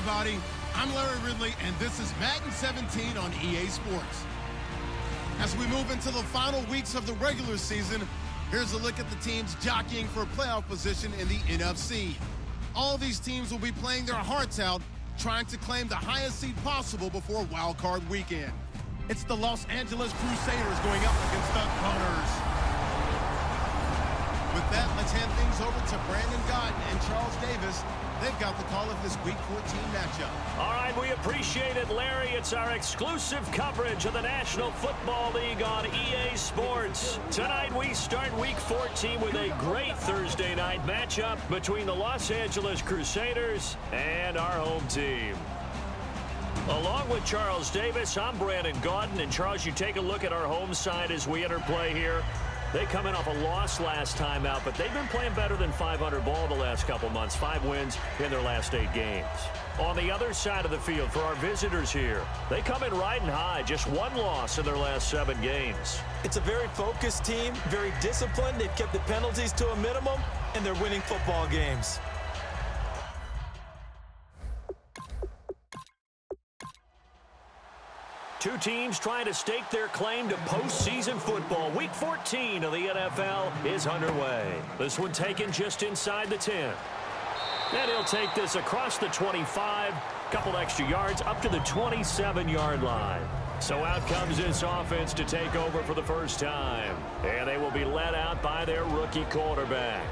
everybody. I'm Larry Ridley, and this is Madden 17 on EA Sports. As we move into the final weeks of the regular season, here's a look at the teams jockeying for playoff position in the NFC. All these teams will be playing their hearts out, trying to claim the highest seed possible before Wild Card Weekend. It's the Los Angeles Crusaders going up against the Gunners. With that, let's hand things over to Brandon Godden and Charles Davis. They've got the call of this Week 14 matchup. All right, we appreciate it, Larry. It's our exclusive coverage of the National Football League on EA Sports. Tonight, we start Week 14 with a great Thursday night matchup between the Los Angeles Crusaders and our home team. Along with Charles Davis, I'm Brandon Godden. And, Charles, you take a look at our home side as we enter play here. They come in off a loss last time out, but they've been playing better than 500 ball the last couple months. 5 wins in their last 8 games. On the other side of the field for our visitors here, they come in riding high. Just 1 loss in their last 7 games. It's a very focused team, very disciplined. They've kept the penalties to a minimum, and they're winning football games. Two teams trying to stake their claim to postseason football. Week 14 of the NFL is underway. This one taken just inside the 10. And he'll take this across the 25, couple extra yards up to the 27-yard line. So out comes this offense to take over for the first time. And they will be led out by their rookie quarterback.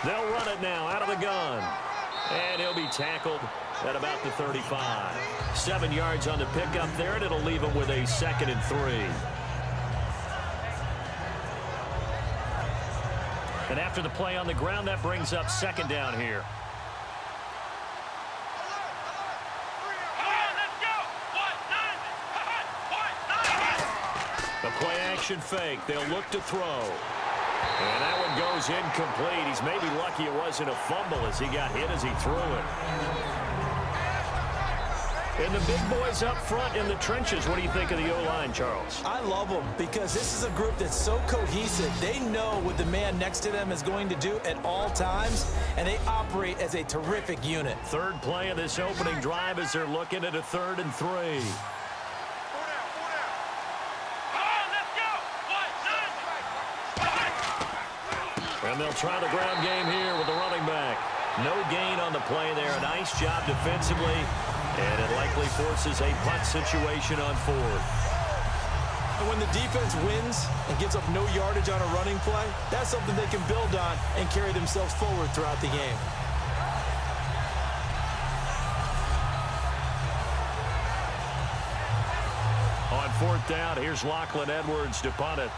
They'll run it now out of the gun. And he'll be tackled at about the 35. 7 yards on the pickup there, and it'll leave him with a 2nd and 3. And after the play on the ground, that brings up 2nd down here. The play action fake. They'll look to throw. And that one goes incomplete. He's maybe lucky it wasn't a fumble as he got hit as he threw it. And the big boys up front in the trenches. What do you think of the O-line, Charles? I love them because this is a group that's so cohesive. They know what the man next to them is going to do at all times, and they operate as a terrific unit. Third play of this opening drive as they're looking at a 3rd and 3. And they'll try the ground game here with the running back. No gain on the play there. A nice job defensively. And it likely forces a punt situation on 4th. And when the defense wins and gives up no yardage on a running play, that's something they can build on and carry themselves forward throughout the game. On 4th down, here's Lachlan Edwards to punt it.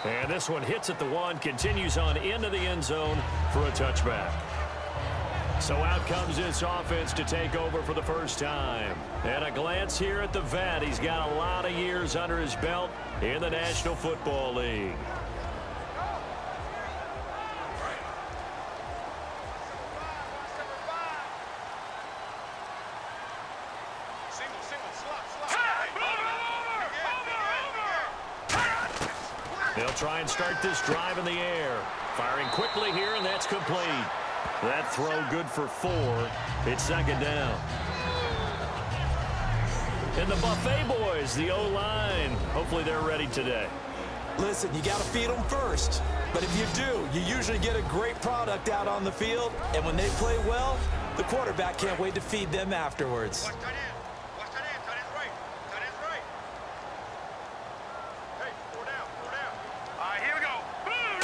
And this one hits at the 1, continues on into the end zone for a touchback. So out comes this offense to take over for the first time. And a glance here at the vet. He's got a lot of years under his belt in the National Football League. They'll try and start this drive in the air. Firing quickly here, and that's complete. That throw good for 4. It's second down. And the Buffet boys, the O-line, hopefully they're ready today. Listen, you got to feed them first. But if you do, you usually get a great product out on the field. And when they play well, the quarterback can't wait to feed them afterwards. Watch tight end. Watch tight end. Tight end's right. Tight end's right. Hey, 4 down. 4 down. All right, here we go. Boom!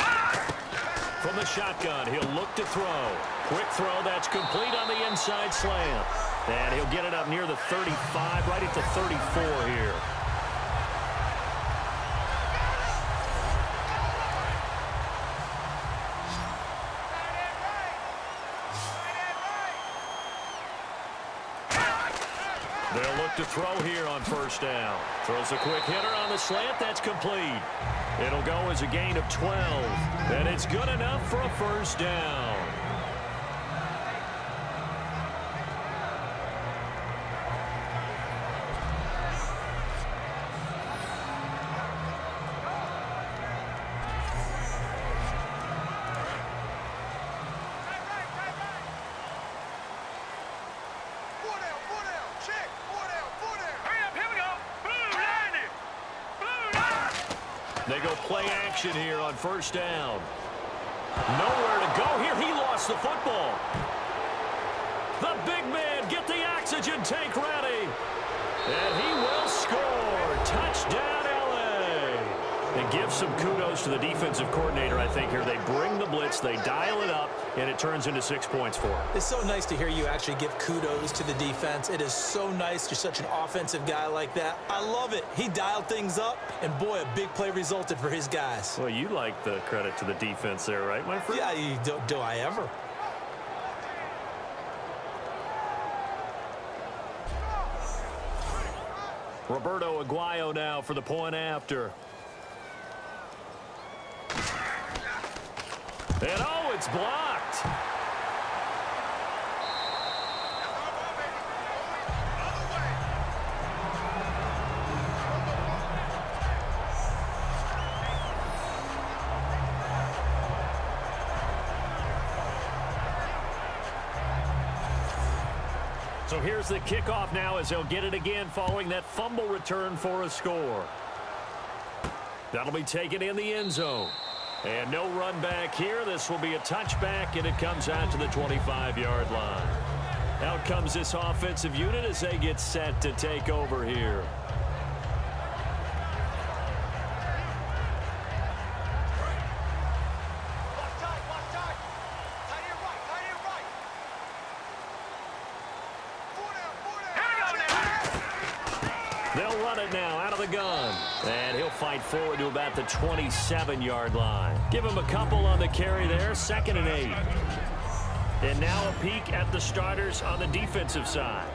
From the shotgun, he'll look to throw. Quick throw, that's complete on the inside slant. And he'll get it up near the 35, right at the 34 here. They'll look to throw here on first down. Throws a quick hitter on the slant. That's complete. It'll go as a gain of 12. And it's good enough for a first down. They go play action here on first down. Nowhere to go here. He lost the football. The big man, get the oxygen tank ready. And he will score. Touchdown, LA. And give some kudos to the defensive coordinator, I think, here. They bring the blitz, they dial it up, and it turns into 6 points for them. It's so nice to hear you actually give kudos to the defense. It is so nice. You're such an offensive guy like that. I love it. He dialed things up, and boy, a big play resulted for his guys. Well, you like the credit to the defense there, right, my friend? Yeah, do I ever? Roberto Aguayo now for the point after. And oh, it's blocked. So here's the kickoff now as they'll get it again following that fumble return for a score. That'll be taken in the end zone. And no run back here. This will be a touchback, and it comes out to the 25-yard line. Out comes this offensive unit as they get set to take over here. They'll run it now out of the gun. And he'll fight forward to about the 27-yard line. Give him a couple on the carry there. 2nd and 8. And now a peek at the starters on the defensive side.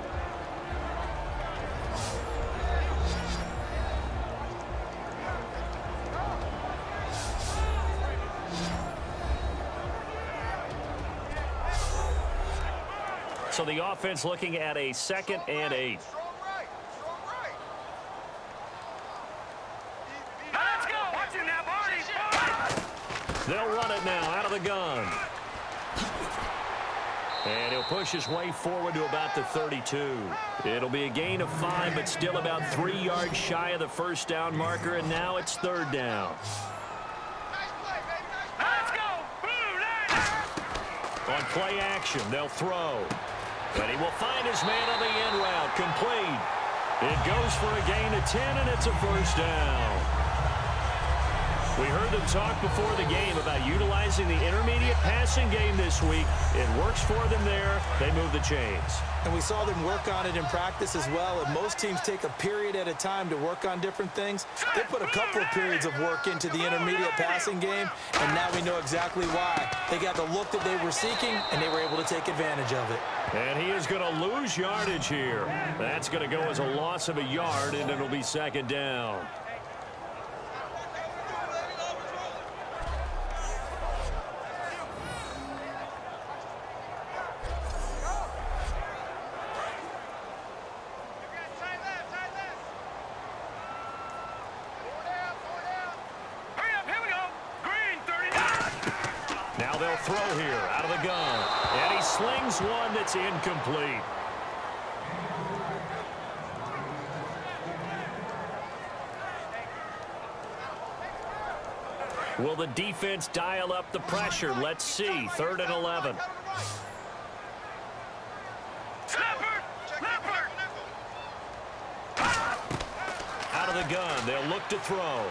So the offense looking at a 2nd and 8. They'll run it now out of the gun. And he'll push his way forward to about the 32. It'll be a gain of 5, but still about 3 yards shy of the first down marker, and now it's 3rd down. On play action, they'll throw. And he will find his man on the end route, complete. It goes for a gain of 10, and it's a first down. We heard them talk before the game about utilizing the intermediate passing game this week. It works for them there. They move the chains. And we saw them work on it in practice as well. And most teams take a period at a time to work on different things. They put a couple of periods of work into the intermediate passing game, and now we know exactly why. They got the look that they were seeking, and they were able to take advantage of it. And he is going to lose yardage here. That's going to go as a loss of a yard, and it'll be 2nd down. Now they'll throw here out of the gun. And he slings one that's incomplete. Will the defense dial up the pressure? Let's see. 3rd and 11. Out of the gun. They'll look to throw.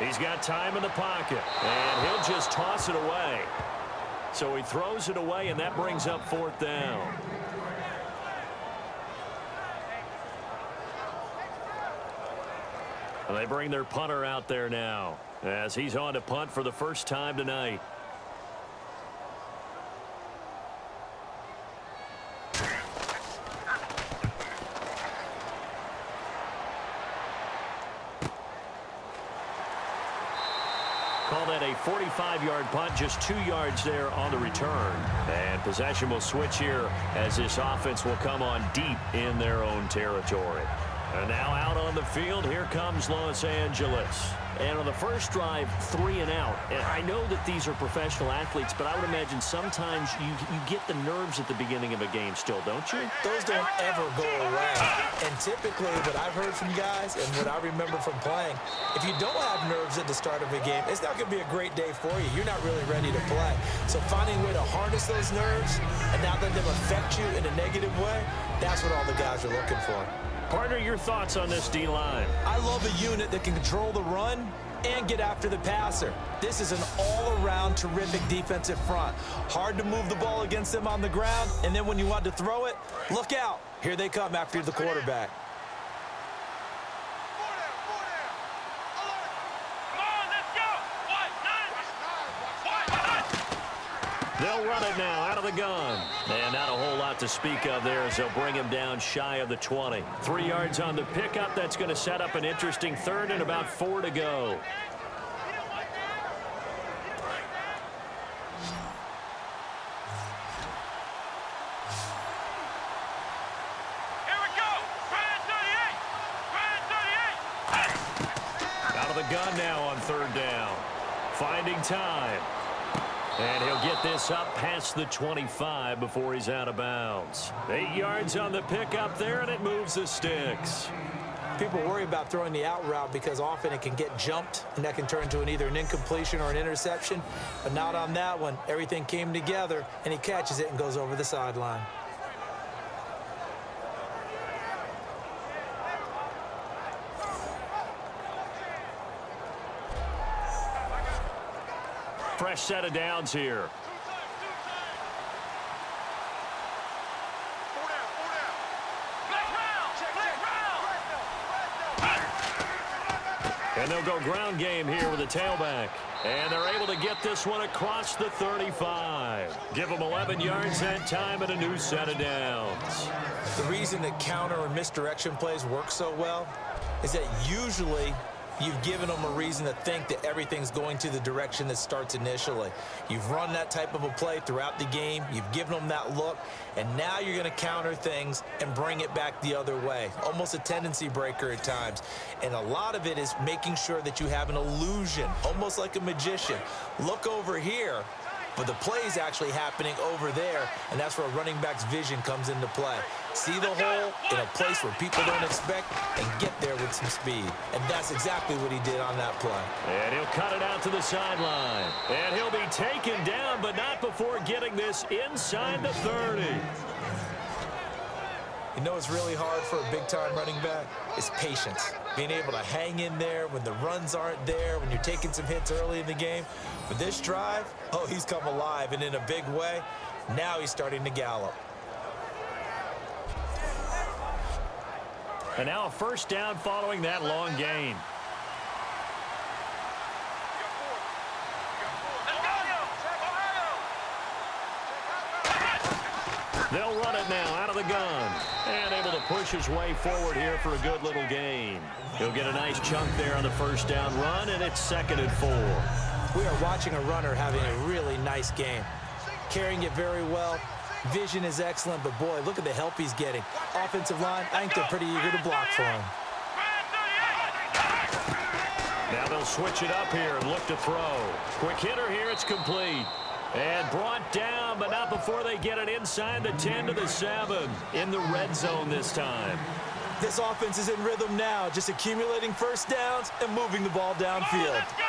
He's got time in the pocket. And he'll just toss it away. So he throws it away, and that brings up 4th down. And they bring their punter out there now as he's on to punt for the first time tonight. Call that a 45-yard punt, just 2 yards there on the return. And possession will switch here as this offense will come on deep in their own territory. And now out on the field, here comes Los Angeles. And on the first drive, 3 and out. And I know that these are professional athletes, but I would imagine sometimes you get the nerves at the beginning of a game still, don't you? Those don't ever go away. And typically what I've heard from guys and what I remember from playing, if you don't have nerves at the start of a game, it's not going to be a great day for you. You're not really ready to play. So finding a way to harness those nerves and not let them affect you in a negative way, that's what all the guys are looking for. Partner, your thoughts on this D-line? I love a unit that can control the run and get after the passer. This is an all-around terrific defensive front. Hard to move the ball against them on the ground, and then when you want to throw it, look out. Here they come after the quarterback. They'll run it now out of the gun. And not a whole lot to speak of there as they'll bring him down shy of the 20. 3 yards on the pickup. That's going to set up an interesting 3rd and about 4 to go. Here we go. Out of the gun now on 3rd down. Finding time. And he'll get this up past the 25 before he's out of bounds. 8 yards on the pickup there, and it moves the sticks. People worry about throwing the out route because often it can get jumped, and that can turn into either an incompletion or an interception. But not on that one. Everything came together, and he catches it and goes over the sideline. Fresh set of downs here. And they'll go ground game here with a tailback. And they're able to get this one across the 35. Give them 11 yards that time and a new set of downs. The reason that counter and misdirection plays work so well is that usually you've given them a reason to think that everything's going to the direction that starts initially. You've run that type of a play throughout the game. You've given them that look. And now you're going to counter things and bring it back the other way. Almost a tendency breaker at times. And a lot of it is making sure that you have an illusion, almost like a magician. Look over here. But the play is actually happening over there, and that's where a running back's vision comes into play. See the hole in a place where people don't expect and get there with some speed. And that's exactly what he did on that play. And he'll cut it out to the sideline. And he'll be taken down, but not before getting this inside the 30. You know what's really hard for a big-time running back? It's patience. Being able to hang in there when the runs aren't there, when you're taking some hits early in the game. For this drive, oh, he's come alive, and in a big way. Now he's starting to gallop. And now a first down following that long gain. They'll run it now out of the gun. And able to push his way forward here for a good little gain. He'll get a nice chunk there on the first down run, and it's 2nd and 4. We are watching a runner having a really nice game. Carrying it very well. Vision is excellent, but boy, look at the help he's getting. Offensive line, I think they're pretty eager to block for him. Now they'll switch it up here and look to throw. Quick hitter here, it's complete. And brought down, but not before they get it inside the 10 to the 7. In the red zone this time. This offense is in rhythm now, just accumulating first downs and moving the ball downfield. Let's go.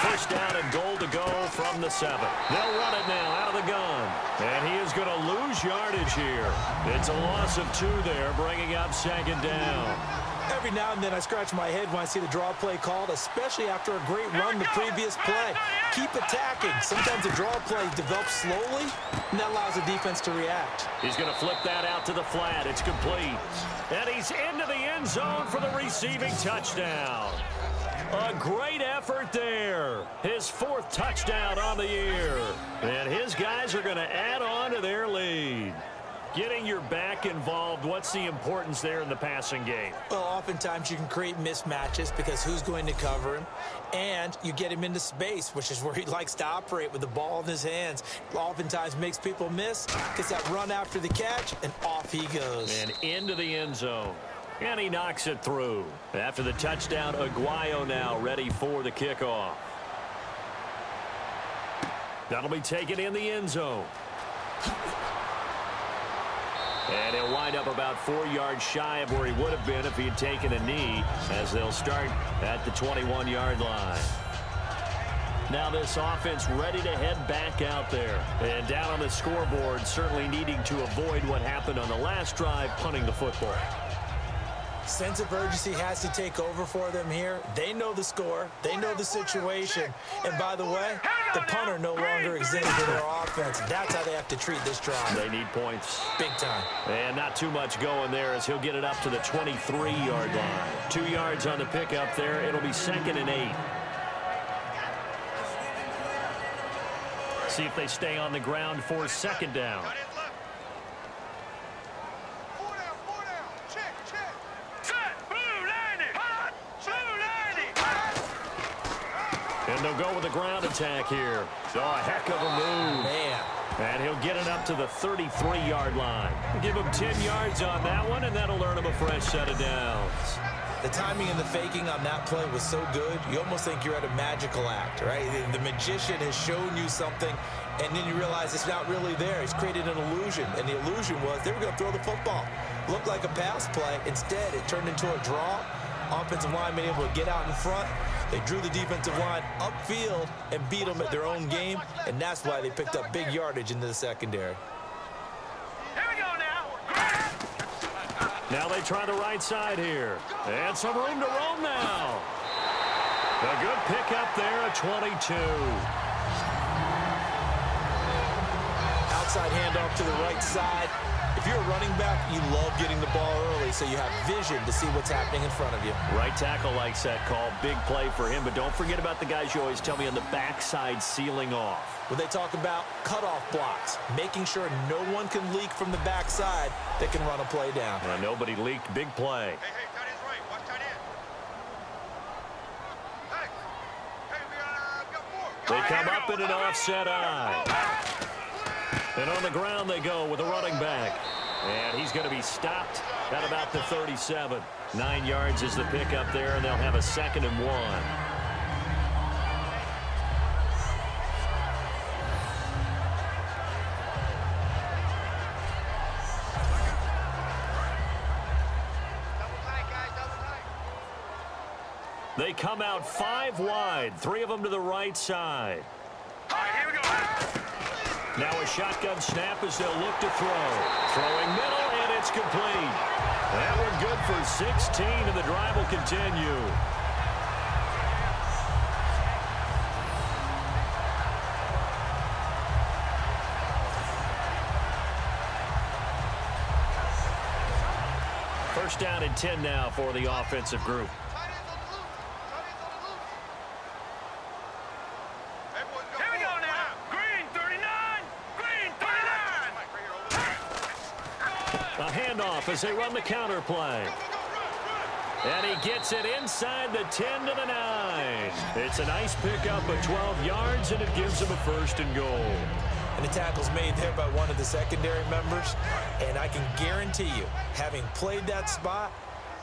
First down and goal to go from the 7. They'll run it now out of the gun. And he is going to lose yardage here. It's a loss of 2 there, bringing up second down. Every now and then I scratch my head when I see the draw play called, especially after a great run the previous play. Keep attacking. Sometimes the draw play develops slowly, and that allows the defense to react. He's going to flip that out to the flat. It's complete. And he's into the end zone for the receiving touchdown. A great effort there. His 4th touchdown on the year. And his guys are going to add on to their lead. Getting your back involved, what's the importance there in the passing game? Well, oftentimes you can create mismatches because who's going to cover him? And you get him into space, which is where he likes to operate with the ball in his hands. Oftentimes makes people miss, gets that run after the catch, and off he goes. And into the end zone. And he knocks it through. After the touchdown, Aguayo now ready for the kickoff. That'll be taken in the end zone. And he'll wind up about 4 yards shy of where he would have been if he had taken a knee, as they'll start at the 21-yard line. Now this offense ready to head back out there. And down on the scoreboard, certainly needing to avoid what happened on the last drive, punting the football. Sense of urgency has to take over for them here. They know the score. They know the situation. And by the way, the punter no longer exists in their offense. That's how they have to treat this drive. They need points. Big time. And not too much going there as he'll get it up to the 23-yard line. 2 yards on the pickup there. It'll be 2nd and 8. See if they stay on the ground for 2nd down. And they'll go with the ground attack here. Oh, a heck of a move. Man. And he'll get it up to the 33-yard line. Give him 10 yards on that one, and that'll earn him a fresh set of downs. The timing and the faking on that play was so good, you almost think you're at a magical act, right? The magician has shown you something, and then you realize it's not really there. He's created an illusion, and the illusion was they were going to throw the football. Looked like a pass play. Instead, it turned into a draw. Offensive line being able to get out in front. They drew the defensive line upfield and beat them at their own game, and that's why they picked up big yardage into the secondary. Here we go now. Now they try the right side here. And some room to roam now. A good pickup there at 22. Outside handoff to the right side. If you're a running back, you love getting the ball early so you have vision to see what's happening in front of you. Right tackle likes that call. Big play for him. But don't forget about the guys you always tell me on the backside sealing off. When they talk about cutoff blocks, making sure no one can leak from the backside that can run a play down. Nobody leaked. Big play. Hey, tight end's right. Watch tight end. Hey, we got 4. They come up in an offset eye. And on the ground they go with a running back. And he's going to be stopped at about the 37. 9 yards is the pickup there, and they'll have a 2nd and 1. They come out 5 wide, 3 of them to the right side. All right, here we go. Now a shotgun snap as they'll look to throw. Throwing middle, and it's complete. That one good for 16, and the drive will continue. First down and 10 now for the offensive group. Here we go now. Green 39. Green 39. A handoff as they run the counter play. And he gets it inside the 10 to the 9. It's a nice pickup of 12 yards, and it gives him a 1st and goal. And the tackle's made there by one of the secondary members. And I can guarantee you, having played that spot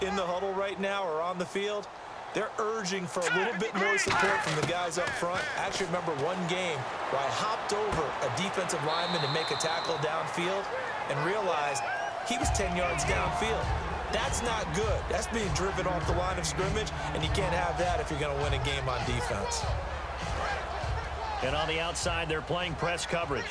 in the huddle right now or on the field, They're urging for a little bit more support from the guys up front. I actually remember one game where I hopped over a defensive lineman to make a tackle downfield and realized he was 10 yards downfield. That's not good. That's being driven off the line of scrimmage, and you can't have that if you're going to win a game on defense. And on the outside, they're playing press coverage.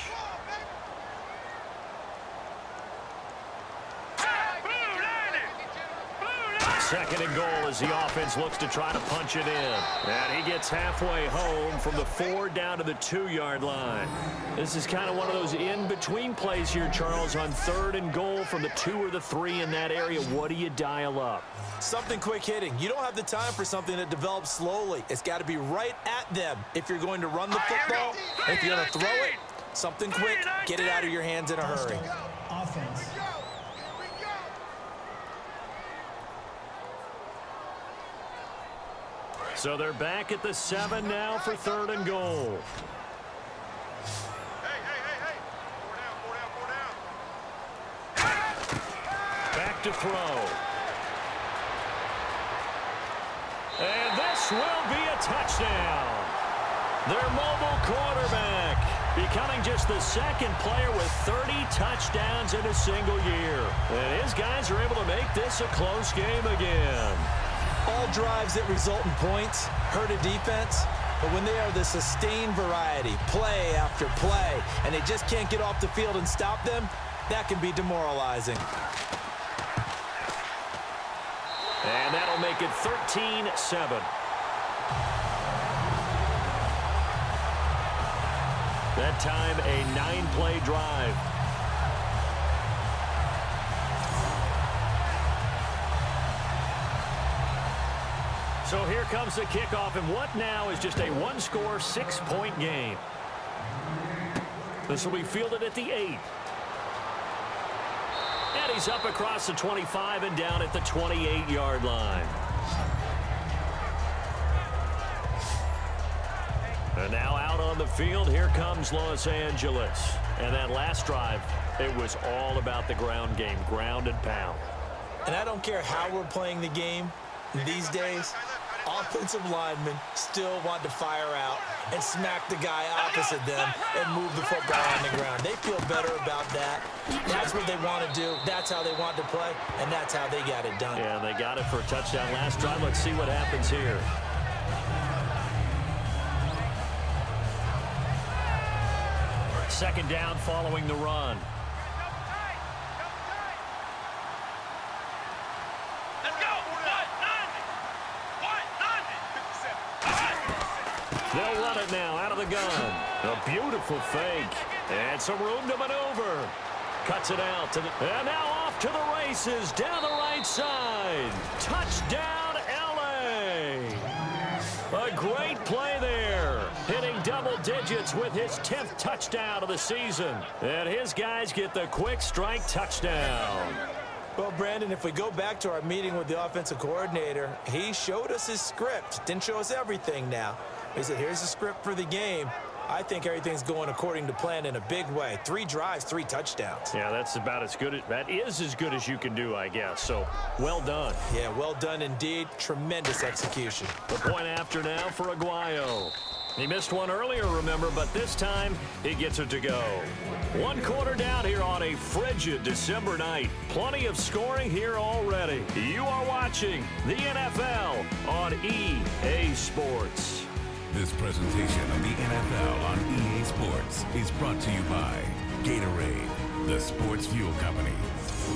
Second and goal as the offense looks to try to punch it in. And he gets halfway home from the 4 down to the 2-yard line. This is kind of one of those in-between plays here, Charles, on 3rd and goal from the 2 or the 3 in that area. What do you dial up? Something quick hitting. You don't have the time for something that develops slowly. It's got to be right at them if you're going to run the football. If you're going to throw it, something quick, get it out of your hands in a hurry. Offense. So they're back at the 7 now for 3rd and goal. Hey. 4 down. Back to throw. And this will be a touchdown. Their mobile quarterback becoming just the 2nd player with 30 touchdowns in a single year. And his guys are able to make this a close game again. All drives that result in points hurt a defense, but when they are the sustained variety, play after play, and they just can't get off the field and stop them, that can be demoralizing. And that'll make it 13-7. That time, a 9-play drive. So here comes the kickoff, and what now is just a 1-score, 6-point game. This will be fielded at the 8. And he's up across the 25 and down at the 28-yard line. And now out on the field, here comes Los Angeles. And that last drive, it was all about the ground game, ground and pound. And I don't care how we're playing the game these days, offensive linemen still want to fire out and smack the guy opposite them and move the football on the ground. They feel better about that. That's what they want to do. That's how they want to play, and that's how they got it done. Yeah, they got it for a touchdown last drive. Let's see what happens here. Second down following the run. They'll run it now out of the gun. A beautiful fake. And some room to maneuver. Cuts it out. And now off to the races down the right side. Touchdown, L.A. A great play there. Hitting double digits with his 10th touchdown of the season. And his guys get the quick strike touchdown. Well, Brandon, if we go back to our meeting with the offensive coordinator, he showed us his script. Didn't show us everything now. He said, here's the script for the game. I think everything's going according to plan in a big way. 3 drives, 3 touchdowns. Yeah, that's about as good. That is as good as you can do, I guess. So, well done. Yeah, well done indeed. Tremendous execution. The point after now for Aguayo. He missed one earlier, remember, but this time he gets it to go. 1 quarter down here on a frigid December night. Plenty of scoring here already. You are watching the NFL on EA Sports. This presentation of the NFL on EA Sports is brought to you by Gatorade, the sports fuel company.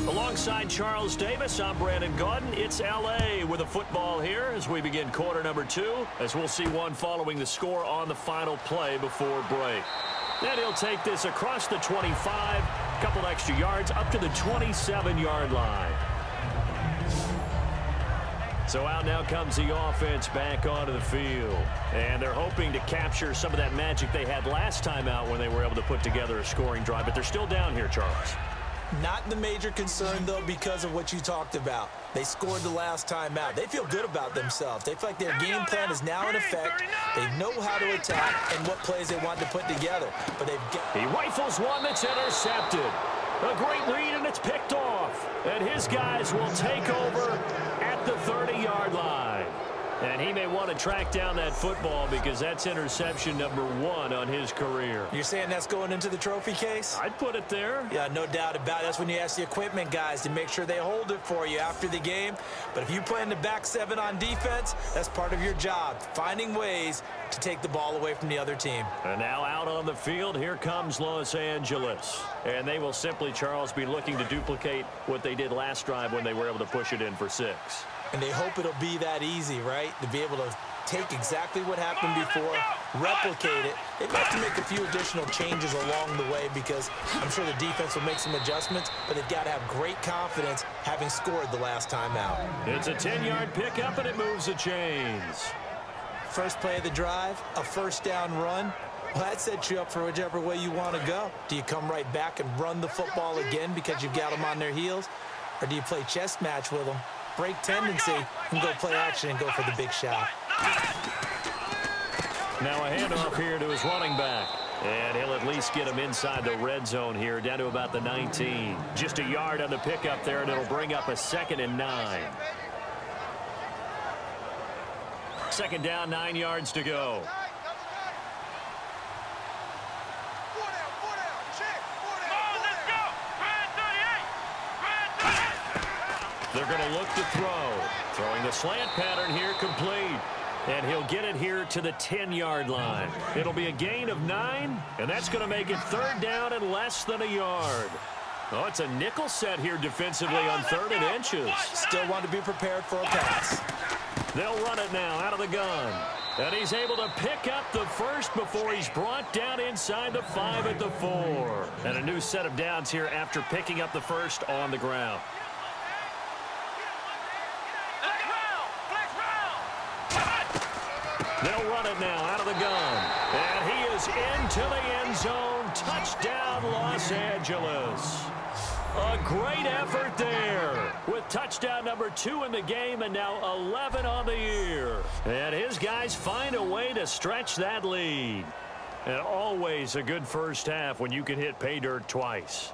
Alongside Charles Davis, I'm Brandon Gaudin. It's L.A. with a football here as we begin quarter number 2, as we'll see one following the score on the final play before break. Then he'll take this across the 25, a couple extra yards, up to the 27-yard line. So out now comes the offense back onto the field. And they're hoping to capture some of that magic they had last time out when they were able to put together a scoring drive. But they're still down here, Charles. Not the major concern, though, because of what you talked about. They scored the last time out. They feel good about themselves. They feel like their game plan is now in effect. They know how to attack and what plays they want to put together. But they've got... He rifles one that's intercepted. A great read, and it's picked off. And his guys will take over at the 30-yard line. And he may want to track down that football because that's interception number 1 on his career. You're saying that's going into the trophy case? I'd put it there. Yeah, no doubt about it. That's when you ask the equipment guys to make sure they hold it for you after the game. But if you play in the back 7 on defense, that's part of your job, finding ways to take the ball away from the other team. And now out on the field, here comes Los Angeles. And they will simply, Charles, be looking to duplicate what they did last drive when they were able to push it in for 6. And they hope it'll be that easy, right? To be able to take exactly what happened before, replicate it. They've got to make a few additional changes along the way because I'm sure the defense will make some adjustments, but they've got to have great confidence having scored the last time out. It's a 10-yard pickup, and it moves the chains. First play of the drive, a first down run. Well, that sets you up for whichever way you want to go. Do you come right back and run the football again because you've got them on their heels? Or do you play chess match with them, break tendency, and go play action and go for the big shot? Now a handoff here to his running back. And he'll at least get him inside the red zone here, down to about the 19. Just a yard on the pickup there, and it'll bring up a 2nd and 9. 2nd down, 9 yards to go. They're going to look to throw. Throwing the slant pattern here, complete. And he'll get it here to the 10-yard line. It'll be a gain of 9, and that's going to make it 3rd down and less than a yard. Oh, it's a nickel set here defensively on 3rd and inches. Still want to be prepared for a pass. They'll run it now out of the gun. And he's able to pick up the first before he's brought down inside the 5 at the 4. And a new set of downs here after picking up the first on the ground. They'll run it now out of the gun. And he is into the end zone. Touchdown, Los Angeles. A great effort there with touchdown number 2 in the game and now 11 on the year. And his guys find a way to stretch that lead. And always a good first half when you can hit pay dirt twice.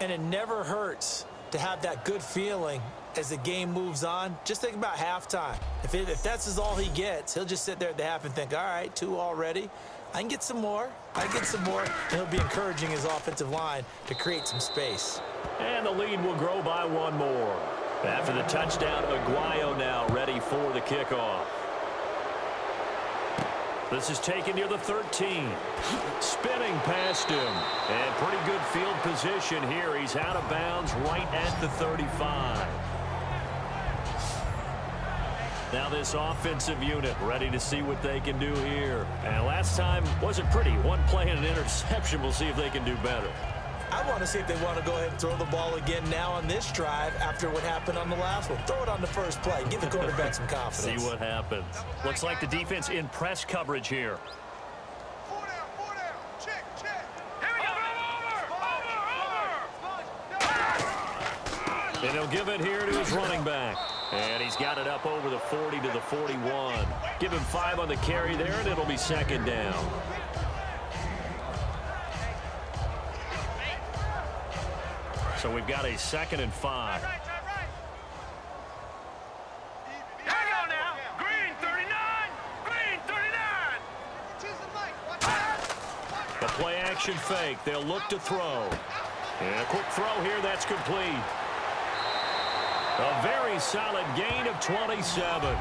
And it never hurts to have that good feeling as the game moves on. Just think about halftime. If that's all he gets, he'll just sit there at the half and think, all right, 2 already. I can get some more. And he'll be encouraging his offensive line to create some space. And the lead will grow by 1 more. After the touchdown, Aguayo now ready for the kickoff. This is taken near the 13. Spinning past him. And pretty good field position here. He's out of bounds right at the 35. Now this offensive unit ready to see what they can do here. And last time wasn't pretty. 1 play and an interception. We'll see if they can do better. I want to see if they want to go ahead and throw the ball again now on this drive after what happened on the last one. Throw it on the first play. Give the quarterback some confidence. See what happens. Looks like the defense in press coverage here. 4 down. Check. Here we go. Over. And he'll give it here to his running back. And he's got it up over the 40 to the 41. Give him 5 on the carry there, and it'll be 2nd down. So we've got a 2nd and 5. Here we go now. Green 39. The play action fake. They'll look to throw. And a quick throw here. That's complete. A very solid gain of 27.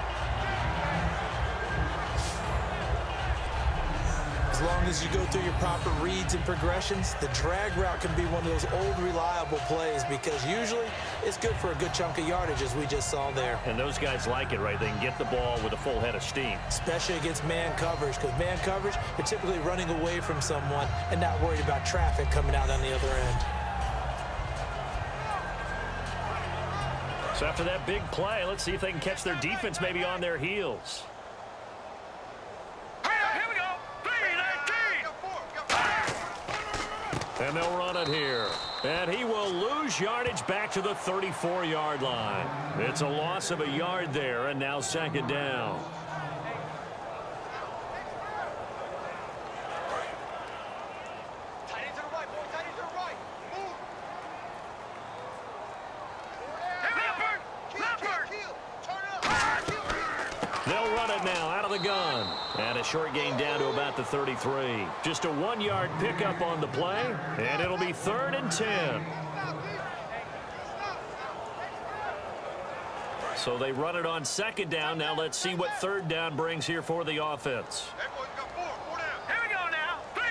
As long as you go through your proper reads and progressions, the drag route can be one of those old reliable plays because usually it's good for a good chunk of yardage, as we just saw there. And those guys like it, right? They can get the ball with a full head of steam. Especially against man coverage, because man coverage, they're typically running away from someone and not worried about traffic coming out on the other end. So after that big play, let's see if they can catch their defense maybe on their heels. Here we go. 3-19. And they'll run it here. And he will lose yardage back to the 34-yard line. It's a loss of a yard there, and now 2nd down. They'll the gun. And a short gain down to about the 33. Just a 1-yard pickup on the play, and it'll be 3rd and 10. So they run it on 2nd down. Now let's see what 3rd down brings here for the offense. Hey, boys, got 4 down. Here we go now. 3-19.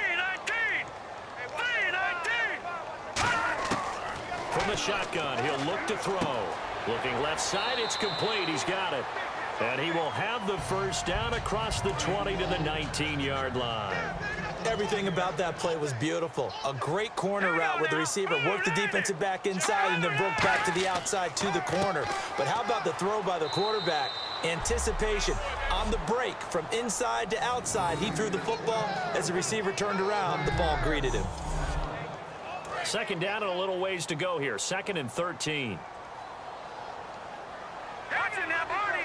3-19. From the shotgun, he'll look to throw. Looking left side, it's complete. He's got it. And he will have the first down across the 20 to the 19-yard line. Everything about that play was beautiful. A great corner route where the receiver worked the defensive back inside and then broke back to the outside to the corner. But how about the throw by the quarterback? Anticipation on the break from inside to outside. He threw the football. As the receiver turned around, the ball greeted him. 2nd down and a little ways to go here. 2nd and 13. Gotcha now, Barney.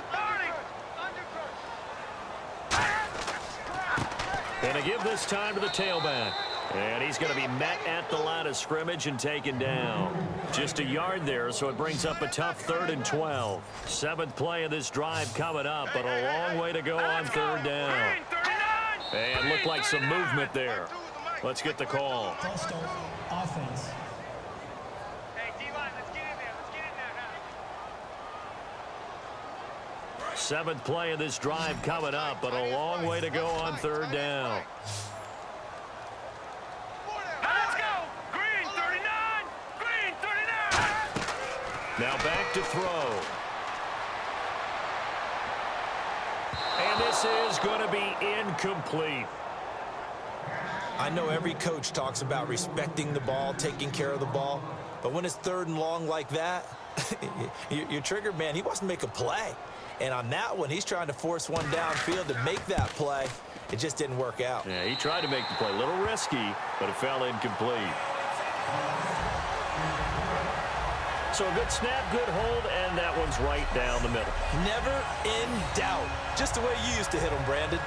And a give this time to the tailback. And he's going to be met at the line of scrimmage and taken down. Just a yard there, so it brings up a tough 3rd and 12. 7th play of this drive coming up, but a long way to go on 3rd down. And looked like some movement there. Let's get the call. False start, offense. Hey, D-line, let's get in there. Let's get in there now. 7th play of this drive coming up, but a long way to go on 3rd down. Let's go. Green 39. Green 39. Now back to throw. And this is going to be incomplete. I know every coach talks about respecting the ball, taking care of the ball, but when it's 3rd and long like that, you're triggered, man. He wants to make a play. And on that one, he's trying to force one downfield to make that play. It just didn't work out. Yeah, he tried to make the play. A little risky, but it fell incomplete. So a good snap, good hold, and that one's right down the middle. Never in doubt. Just the way you used to hit them, Brandon.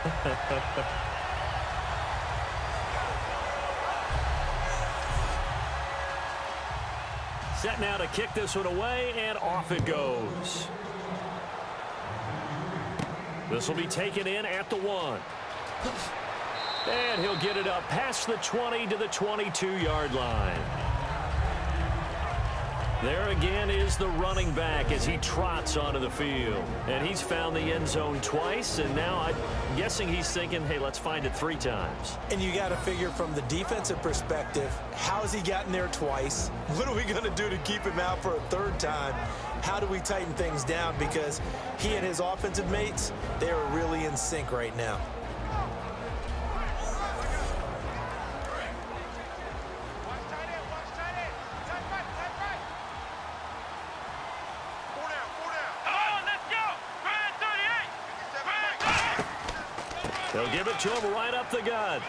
Set now to kick this one away, and off it goes. This will be taken in at the 1. And he'll get it up past the 20 to the 22-yard line. There again is the running back as he trots onto the field. And he's found the end zone twice, and now I'm guessing he's thinking, hey, let's find it 3 times. And you got to figure from the defensive perspective, how's he gotten there twice? What are we going to do to keep him out for a 3rd time? How do we tighten things down? Because he and his offensive mates, they are really in sync right now. Watch tight end. Tight right. 4 down. Come on, let's go. Grand 38. They'll give it to him right up the gut.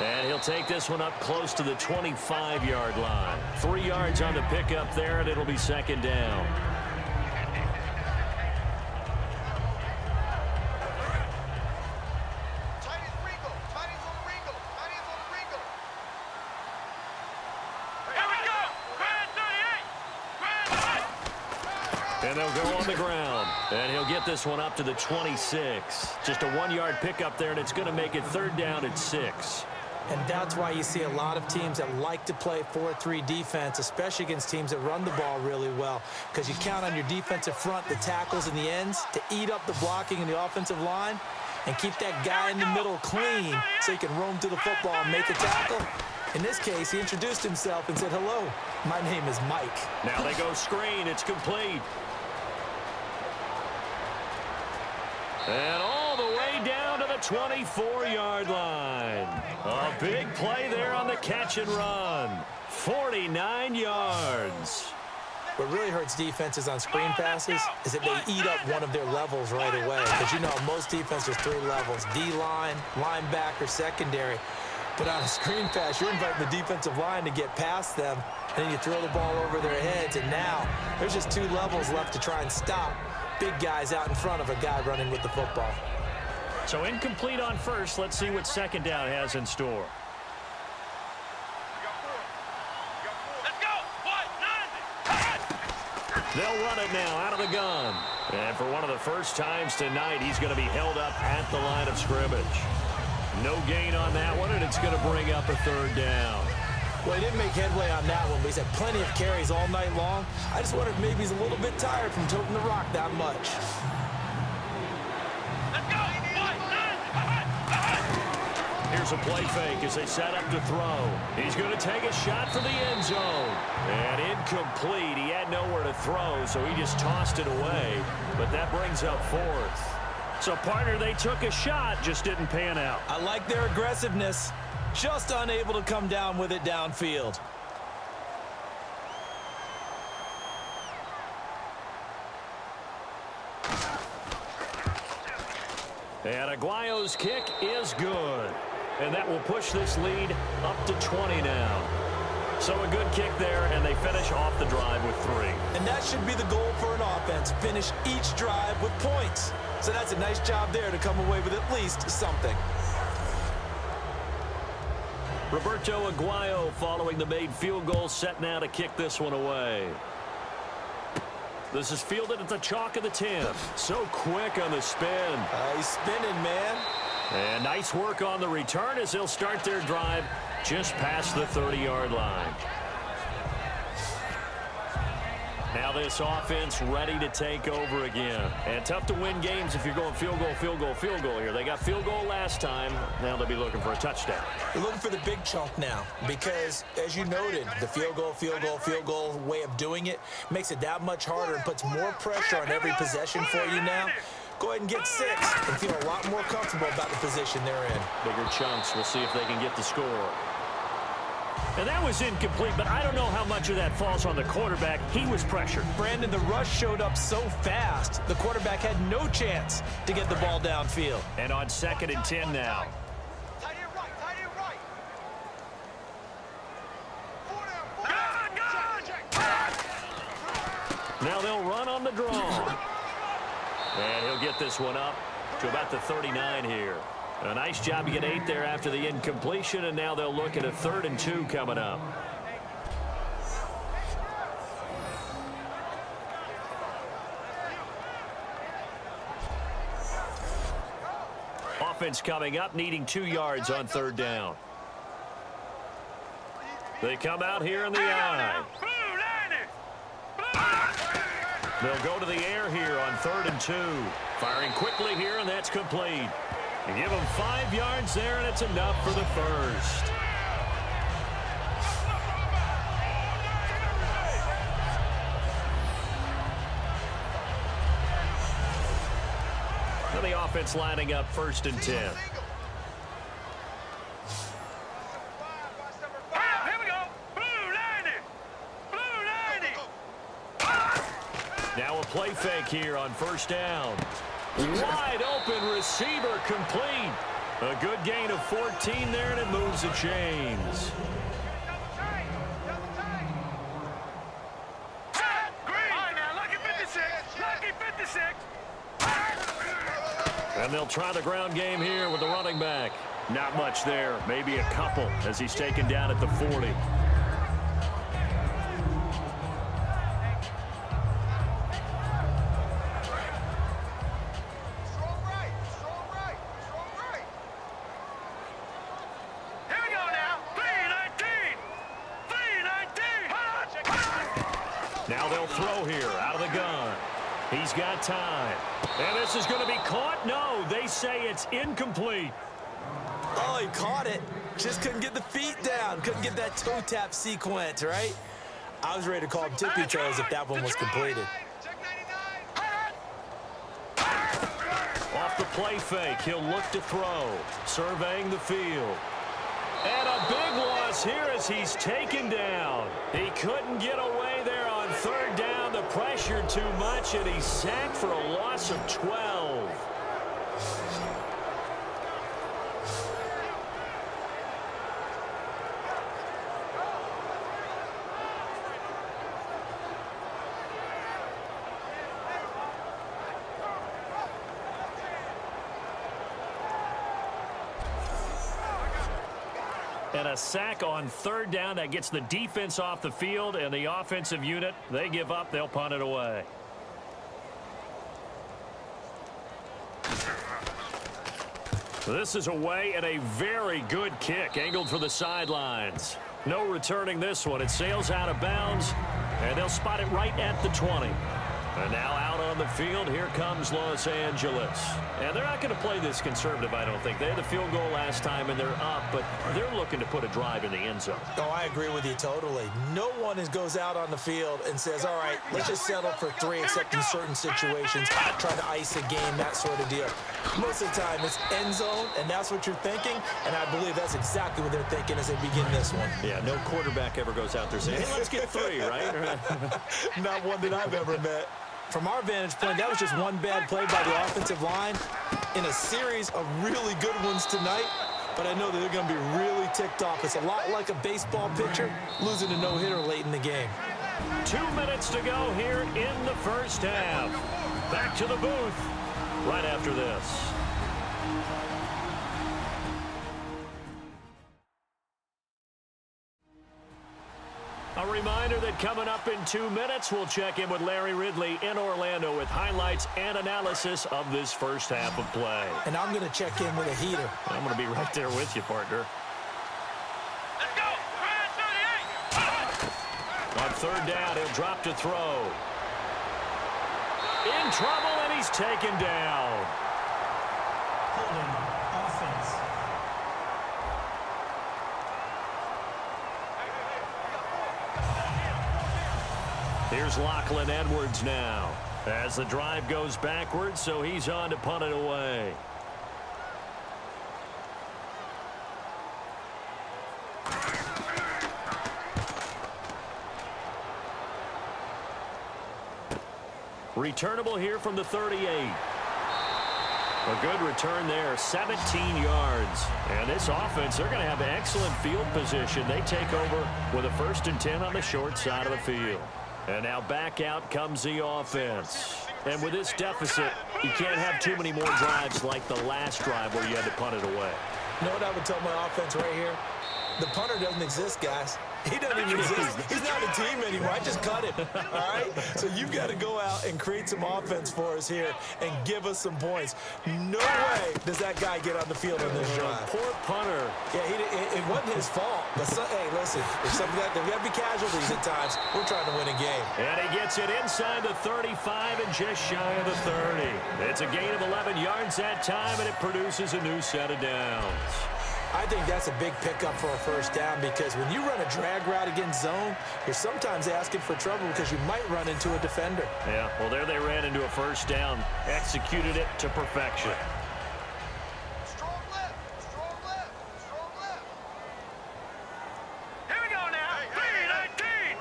And he'll take this one up close to the 25-yard line. 3 yards on the pickup there, and it'll be 2nd down. And they'll go on the ground. And he'll get this one up to the 26. Just a 1-yard pickup there, and it's going to make it 3rd down at 6. And that's why you see a lot of teams that like to play 4-3 defense, especially against teams that run the ball really well, because you count on your defensive front, the tackles and the ends, to eat up the blocking in the offensive line and keep that guy in the middle clean so he can roam to the football and make a tackle. In this case, he introduced himself and said, hello, my name is Mike. Now they go screen. It's complete. And all the way down to the 24-yard line. A big play there on the catch and run. 49 yards. What really hurts defenses on screen passes is that they eat up one of their levels right away. Because you know, most defenses, 3 levels: D-line, linebacker, secondary. But on a screen pass, you're inviting the defensive line to get past them, and then you throw the ball over their heads, and now there's just 2 levels left to try and stop big guys out in front of a guy running with the football. So incomplete on first. Let's see what 2nd down has in store. Let's go. They'll run it now out of the gun. And for one of the first times tonight, he's going to be held up at the line of scrimmage. No gain on that one, and it's going to bring up a third down. Well, he didn't make headway on that one, but he's had plenty of carries all night long. I just wonder if maybe he's a little bit tired from toting the rock that much. Here's a play fake as they set up to throw. He's going to take a shot for the end zone. And incomplete. He had nowhere to throw, so he just tossed it away. But that brings up fourth. So, partner, they took a shot, just didn't pan out. I like their aggressiveness. Just unable to come down with it downfield. And Aguayo's kick is good. And that will push this lead up to 20 now. So a good kick there, and they finish off the drive with 3. And that should be the goal for an offense. Finish each drive with points. So that's a nice job there to come away with at least something. Roberto Aguayo following the made field goal, set now to kick this one away. This is fielded at the chalk of the 10. So quick on the spin. He's spinning, man. And nice work on the return as they'll start their drive just past the 30-yard line. Now this offense ready to take over again. And tough to win games if you're going field goal, field goal, field goal here. They got field goal last time. Now they'll be looking for a touchdown. They're looking for the big chunk now because, as you noted, the field goal way of doing it makes it that much harder and puts more pressure on every possession for you now. Go ahead and get 6 and feel a lot more comfortable about the position they're in. Bigger chunks. We'll see if they can get the score. And that was incomplete, but I don't know how much of that falls on the quarterback. He was pressured. Brandon, the rush showed up so fast, the quarterback had no chance to get the ball downfield. And on 2nd and 10 now. Tight end right. Now they'll run on the draw. And he'll get this one up to about the 39 here. A nice job to get 8 there after the incompletion, and now they'll look at a 3rd and 2 coming up. Offense coming up, needing 2 yards on 3rd down. They come out here in the I. They'll go to the air here on 3rd and 2. Firing quickly here, and that's complete. You give them 5 yards there, and it's enough for the first. Now the offense lining up 1st and 10. Here we go. Blue 90. Now a play fake here on 1st down. Wide open receiver complete. A good gain of 14 there, and it moves the chains. And they'll try the ground game here with the running back. Not much there, maybe a couple as he's taken down at the 40. Now they'll throw here out of the gun. He's got time. And this is going to be caught. No, they say it's incomplete. Oh, he caught it. Just couldn't get the feet down. Couldn't get that toe tap sequence, right? I was ready to call him tippy toes if that one was completed. Off the play fake, he'll look to throw. Surveying the field. And a big loss here as he's taken down. He couldn't get away there on 3rd down. The pressure too much, and he's sacked for a loss of 12. And a sack on 3rd down that gets the defense off the field, and the offensive unit, they give up. They'll punt it away. This is away and a very good kick, angled for the sidelines. No returning this one. It sails out of bounds, and they'll spot it right at the 20. And now out on the field, here comes Los Angeles. And they're not going to play this conservative, I don't think. They had the field goal last time, and they're up, but they're looking to put a drive in the end zone. Oh, I agree with you totally. No one goes out on the field and says, all right, let's just settle for 3, except in certain situations, trying to ice a game, that sort of deal. Most of the time, it's end zone, and that's what you're thinking, and I believe that's exactly what they're thinking as they begin this one. Yeah, no quarterback ever goes out there saying, hey, let's get 3, right? Not one that I've ever met. From our vantage point, that was just one bad play by the offensive line in a series of really good ones tonight, but I know that they're going to be really ticked off. It's a lot like a baseball pitcher losing a no-hitter late in the game. 2 minutes to go here in the first half. Back to the booth right after this. A reminder that coming up in 2 minutes, we'll check in with Larry Ridley in Orlando with highlights and analysis of this first half of play. And I'm going to check in with a heater. I'm going to be right there with you, partner. Let's go. On third down, he'll drop to throw. In trouble, and he's taken down. Holding offense. Here's Lachlan Edwards now as the drive goes backwards, so he's on to punt it away. Returnable here from the 38. A good return there, 17 yards. And this offense, they're going to have excellent field position. They take over with a 1st and 10 on the short side of the field. And now back out comes the offense. And with this deficit, you can't have too many more drives like the last drive where you had to punt it away. You know what I would tell my offense right here? The punter doesn't exist, guys. He doesn't even exist. He's not a team anymore. I just cut him, all right? So you've got to go out and create some offense for us here and give us some points. No way does that guy get on the field on this drive. Poor punter. Yeah, it wasn't his fault. But, hey, listen, there's got to be casualties at times. We're trying to win a game. And he gets it inside the 35 and just shy of the 30. It's a gain of 11 yards that time, and it produces a new set of downs. I think that's a big pickup for a first down because when you run a drag route against zone, you're sometimes asking for trouble because you might run into a defender. Yeah, well, there they ran into a first down, executed it to perfection. Strong left. Strong left. Strong left. Here we go now. 3-19.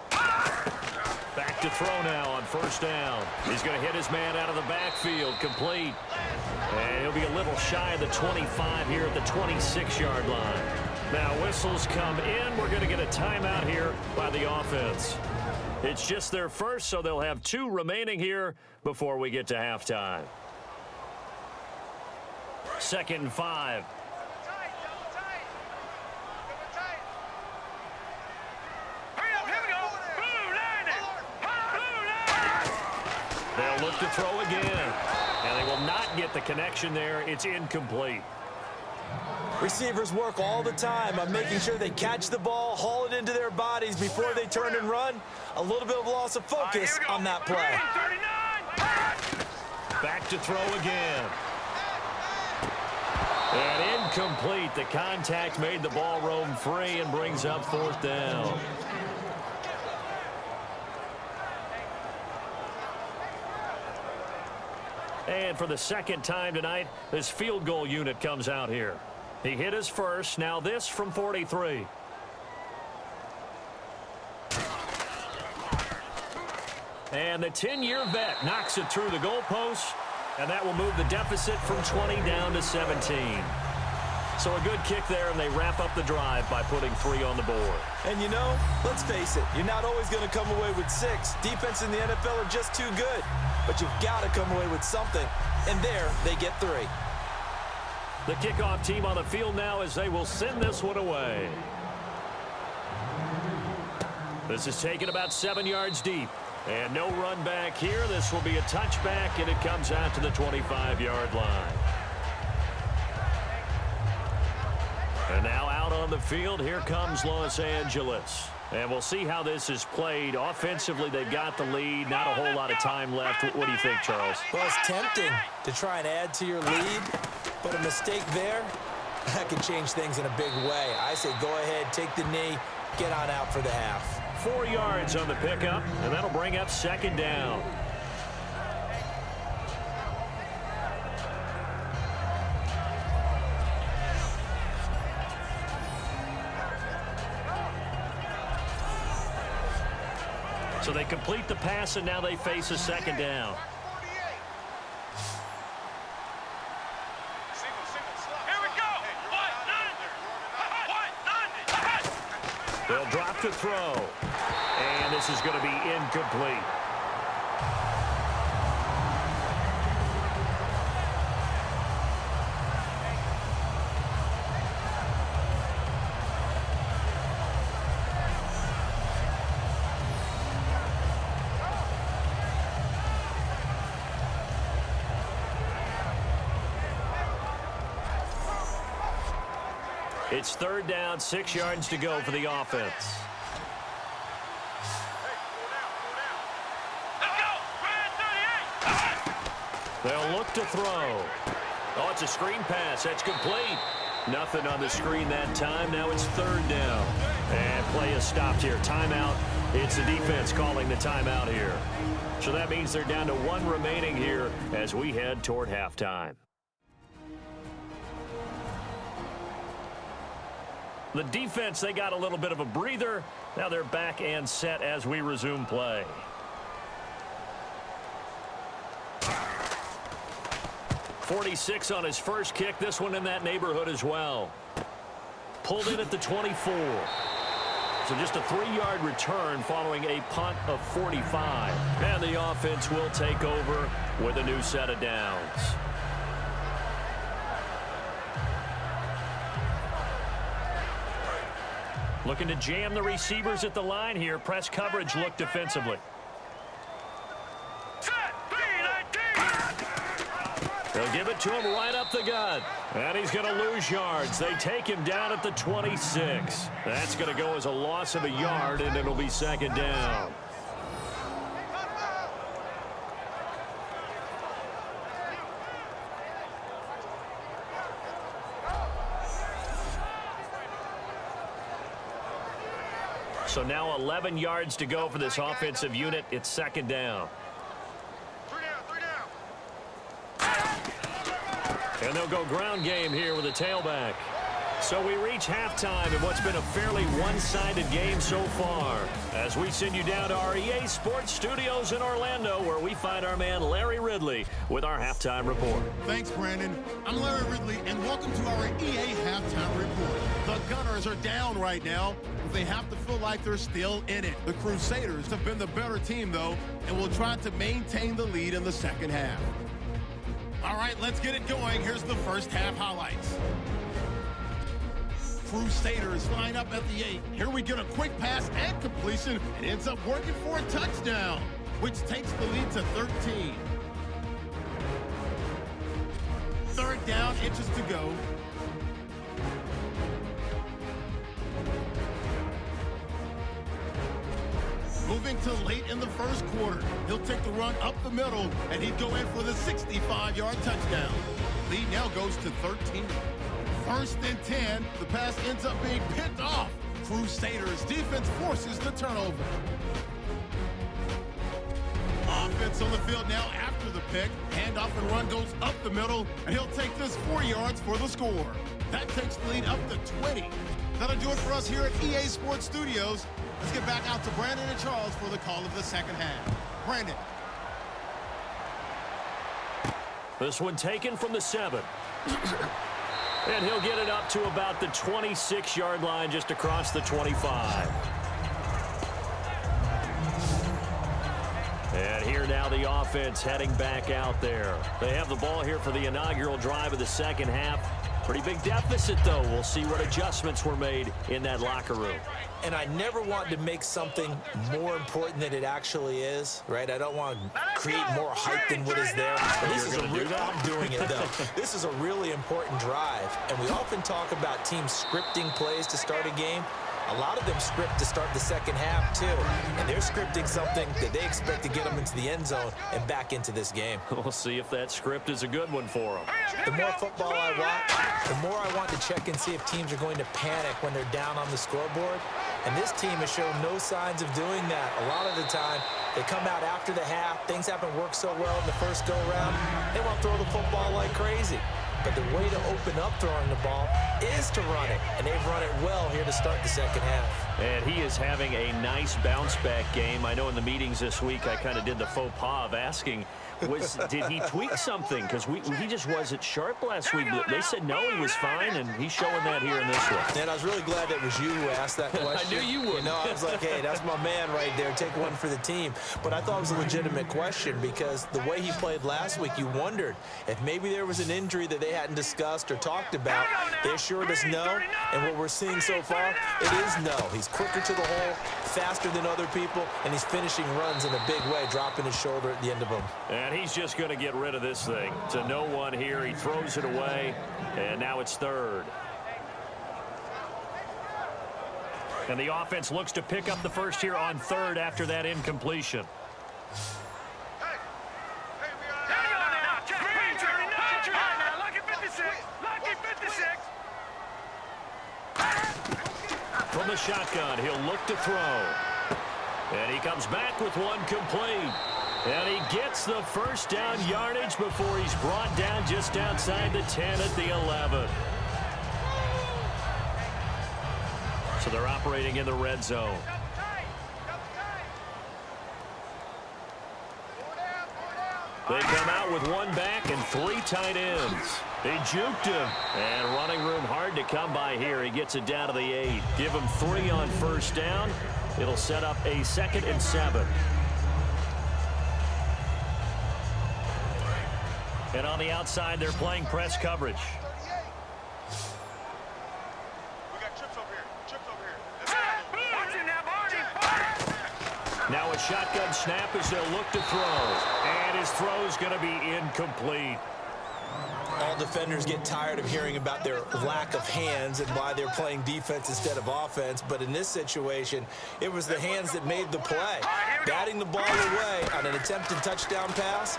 3-19. Back to throw now on first down. He's going to hit his man out of the backfield, complete. And he'll be a little shy of the 25 here at the 26-yard line. Now whistles come in. We're going to get a timeout here by the offense. It's just their first, so they'll have 2 remaining here before we get to halftime. 2nd and 5. They'll look to throw again. And they will not get the connection there. It's incomplete. Receivers work all the time on making sure they catch the ball, haul it into their bodies before they turn and run. A little bit of loss of focus on that play. Back to throw again. And incomplete. The contact made the ball roam free and brings up 4th down. And for the 2nd time tonight, this field goal unit comes out here. He hit his first. Now this from 43. And the 10-year vet knocks it through the goalpost, and that will move the deficit from 20 down to 17. So a good kick there, and they wrap up the drive by putting 3 on the board. And you know, let's face it, you're not always going to come away with 6. Defense in the NFL are just too good. But you've got to come away with something. And there, they get 3. The kickoff team on the field now as they will send this one away. This is taken about 7 yards deep. And no run back here. This will be a touchback, and it comes out to the 25-yard line. And now out on the field, here comes Los Angeles. And we'll see how this is played. Offensively, they've got the lead. Not a whole lot of time left. What do you think, Charles? Well, it's tempting to try and add to your lead, but a mistake there, that could change things in a big way. I say go ahead, take the knee, get on out for the half. 4 yards on the pickup, and that'll bring up second down. So they complete the pass, and now they face a second down. Here we go. They'll drop to throw. And this is going to be incomplete. It's third down, 6 yards to go for the offense. They'll look to throw. Oh, it's a screen pass. That's complete. Nothing on the screen that time. Now it's third down. And play is stopped here. Timeout. It's the defense calling the timeout here. So that means they're down to 1 remaining here as we head toward halftime. The defense, they got a little bit of a breather. Now they're back and set as we resume play. .46 on his first kick. This one in that neighborhood as well. Pulled in at the 24. So just a 3-yard return following a punt of 45. And the offense will take over with a new set of downs. Looking to jam the receivers at the line here. Press coverage look defensively. They'll give it to him right up the gut. And he's going to lose yards. They take him down at the 26. That's going to go as a loss of a yard, and it'll be second down. So now 11 yards to go for this offensive unit. It's second down. And they'll go ground game here with a tailback. So we reach halftime in what's been a fairly one-sided game so far, as we send you down to our EA Sports Studios in Orlando, where we find our man Larry Ridley with our halftime report. Thanks, Brandon. I'm Larry Ridley, and welcome to our EA Halftime Report. The Gunners are down right now, but they have to feel like they're still in it. The Crusaders have been the better team, though, and will try to maintain the lead in the second half. All right, let's get it going. Here's the first half highlights. Crusaders line up at the 8. Here we get a quick pass and completion. It ends up working for a touchdown, which takes the lead to 13. Third down, inches to go. Moving to late in the first quarter. He'll take the run up the middle, and he'd go in for the 65-yard touchdown. Lead now goes to 13. First and 10, the pass ends up being picked off. Crusaders defense forces the turnover. Offense on the field now after the pick. Handoff and run goes up the middle, and he'll take this 4 yards for the score. That takes the lead up to 20. That'll do it for us here at EA Sports Studios. Let's get back out to Brandon and Charles for the call of the second half. Brandon. This one taken from the 7. And he'll get it up to about the 26-yard line, just across the 25. And here now the offense heading back out there. They have the ball here for the inaugural drive of the second half. Pretty big deficit, though. We'll see what adjustments were made in that locker room. And I never want to make something more important than it actually is, right? I don't want to create more hype than what is there. I'm doing it, though. This is a really important drive, and we often talk about teams scripting plays to start a game. A lot of them script to start the second half, too. And they're scripting something that they expect to get them into the end zone and back into this game. We'll see if that script is a good one for them. The more football I watch, the more I want to check and see if teams are going to panic when they're down on the scoreboard. And this team has shown no signs of doing that. A lot of the time, they come out after the half. Things haven't worked so well in the first go-round. They want to throw the football like crazy. But the way to open up throwing the ball is to run it. And they've run it well here to start the second half. And he is having a nice bounce-back game. I know in the meetings this week I kind of did the faux pas of asking, did he tweak something? Because he just wasn't sharp last week. They said no, he was fine, and he's showing that here in this one. And I was really glad that was you who asked that question. I knew you would. You know, I was like, hey, that's my man right there. Take one for the team. But I thought it was a legitimate question because the way he played last week, you wondered if maybe there was an injury that they hadn't discussed or talked about. They assured us no, and what we're seeing so far, it is no. He's quicker to the hole, faster than other people, and he's finishing runs in a big way, dropping his shoulder at the end of them. And he's just going to get rid of this thing. To no one here. He throws it away, and now it's third. And the offense looks to pick up the first here on third after that incompletion. From the shotgun, he'll look to throw. And he comes back with one complete. And he gets the first down yardage before he's brought down just outside the 10 at the 11. So they're operating in the red zone. They come out with one back and three tight ends. They juked him. And running room hard to come by here. He gets it down to the 8. Give him 3 on first down. It'll set up a 2nd and 7. And on the outside, they're playing press coverage. We got trips over here. Trips over here. Watch it now, Barney. Now a shotgun snap as they'll look to throw. And his throw's going to be incomplete. All defenders get tired of hearing about their lack of hands and why they're playing defense instead of offense. But in this situation, it was the hands that made the play. Batting the ball away on an attempted touchdown pass.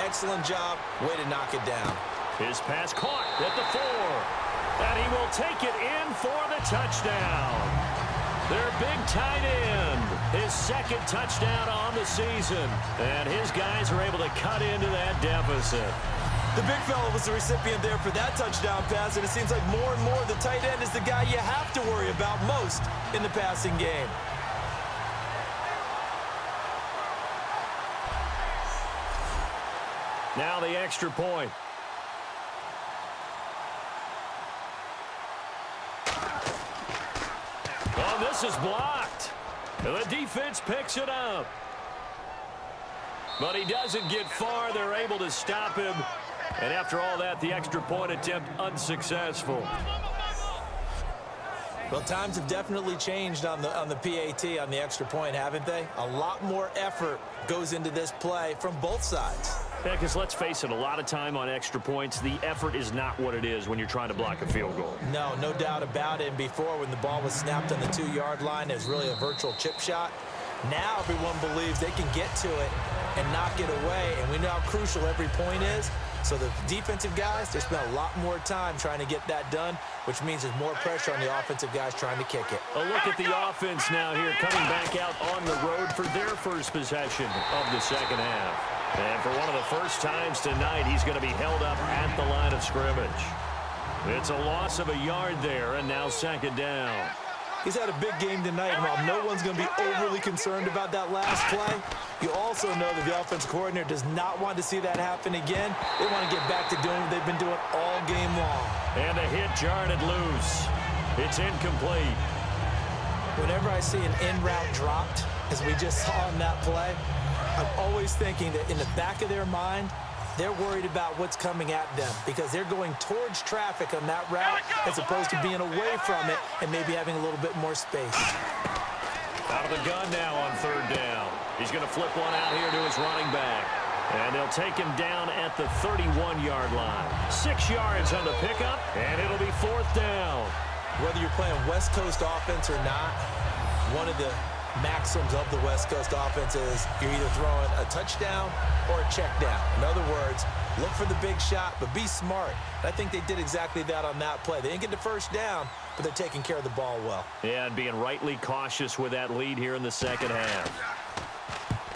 Excellent job. Way to knock it down. His pass caught at the 4. And he will take it in for the touchdown. Their big tight end. His 2nd touchdown on the season. And his guys are able to cut into that deficit. The big fella was the recipient there for that touchdown pass, and it seems like more and more the tight end is the guy you have to worry about most in the passing game. Now the extra point. Oh, this is blocked. And the defense picks it up. But he doesn't get far. They're able to stop him. And after all that, the extra point attempt unsuccessful. Well, times have definitely changed on the PAT, on the extra point, haven't they? A lot more effort goes into this play from both sides. Yeah, because let's face it, a lot of time on extra points, the effort is not what it is when you're trying to block a field goal. No doubt about it. And before, when the ball was snapped on the 2-yard line, it was really a virtual chip shot. Now everyone believes they can get to it and knock it away, and we know how crucial every point is. So the defensive guys, they spent a lot more time trying to get that done, which means there's more pressure on the offensive guys trying to kick it. A look at the offense now here, coming back out on the road for their first possession of the second half. And for one of the first times tonight, he's going to be held up at the line of scrimmage. It's a loss of a yard there, and now 2nd down. He's had a big game tonight, and while no one's going to be overly concerned about that last play, you also know that the offensive coordinator does not want to see that happen again. They want to get back to doing what they've been doing all game long. And the hit jarred it loose. It's incomplete. Whenever I see an in-route dropped, as we just saw in that play, I'm always thinking that in the back of their mind, They're worried about what's coming at them because they're going towards traffic on that route as opposed to being away from it and maybe having a little bit more space. Out of the gun now on third down. He's going to flip one out here to his running back. And they'll take him down at the 31-yard line. 6 yards on the pickup, and it'll be fourth down. Whether you're playing West Coast offense or not, one of the maxims of the West Coast offense is you're either throwing a touchdown or a check down. In other words, look for the big shot, but be smart. And I think they did exactly that on that play. They didn't get the first down, but they're taking care of the ball well. Yeah, and being rightly cautious with that lead here in the second half.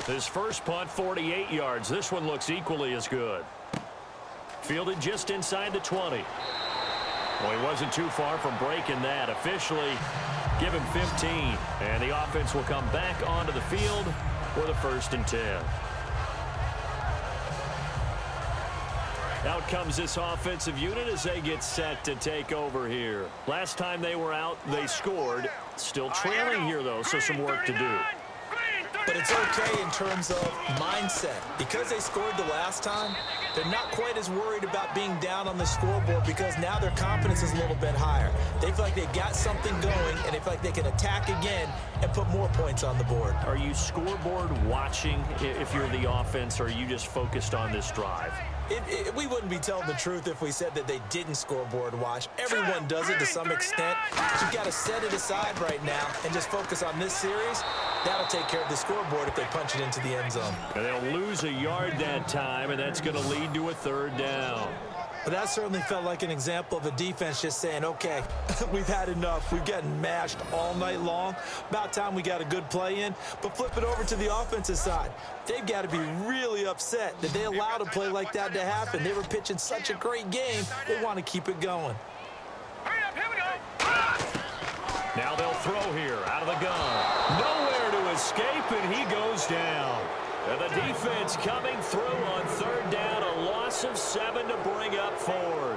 His first punt, 48 yards. This one looks equally as good. Fielded just inside the 20. Well, he wasn't too far from breaking that. Officially, give him 15. And the offense will come back onto the field for the 1st and 10. Out comes this offensive unit as they get set to take over here. Last time they were out, they scored. Still trailing here, though, so some work to do. But it's okay in terms of mindset. Because they scored the last time, they're not quite as worried about being down on the scoreboard because now their confidence is a little bit higher. They feel like they've got something going, and they feel like they can attack again and put more points on the board. Are you scoreboard watching if you're the offense, or are you just focused on this drive? We wouldn't be telling the truth if we said that they didn't scoreboard watch. Everyone does it to some extent. But you've got to set it aside right now and just focus on this series. That'll take care of the scoreboard if they punch it into the end zone. And they'll lose a yard that time, and that's going to lead to a 3rd down. But that certainly felt like an example of a defense just saying, okay, we've had enough. We've gotten mashed all night long. About time we got a good play in. But flip it over to the offensive side. They've got to be really upset that they allowed a play like that to happen. They were pitching such a great game, they want to keep it going. Hurry up, here we go. Now they'll throw here out of the gun. Nowhere to escape, and he goes down. And the defense coming through on 3rd down, a loss of 7 to bring up 4th.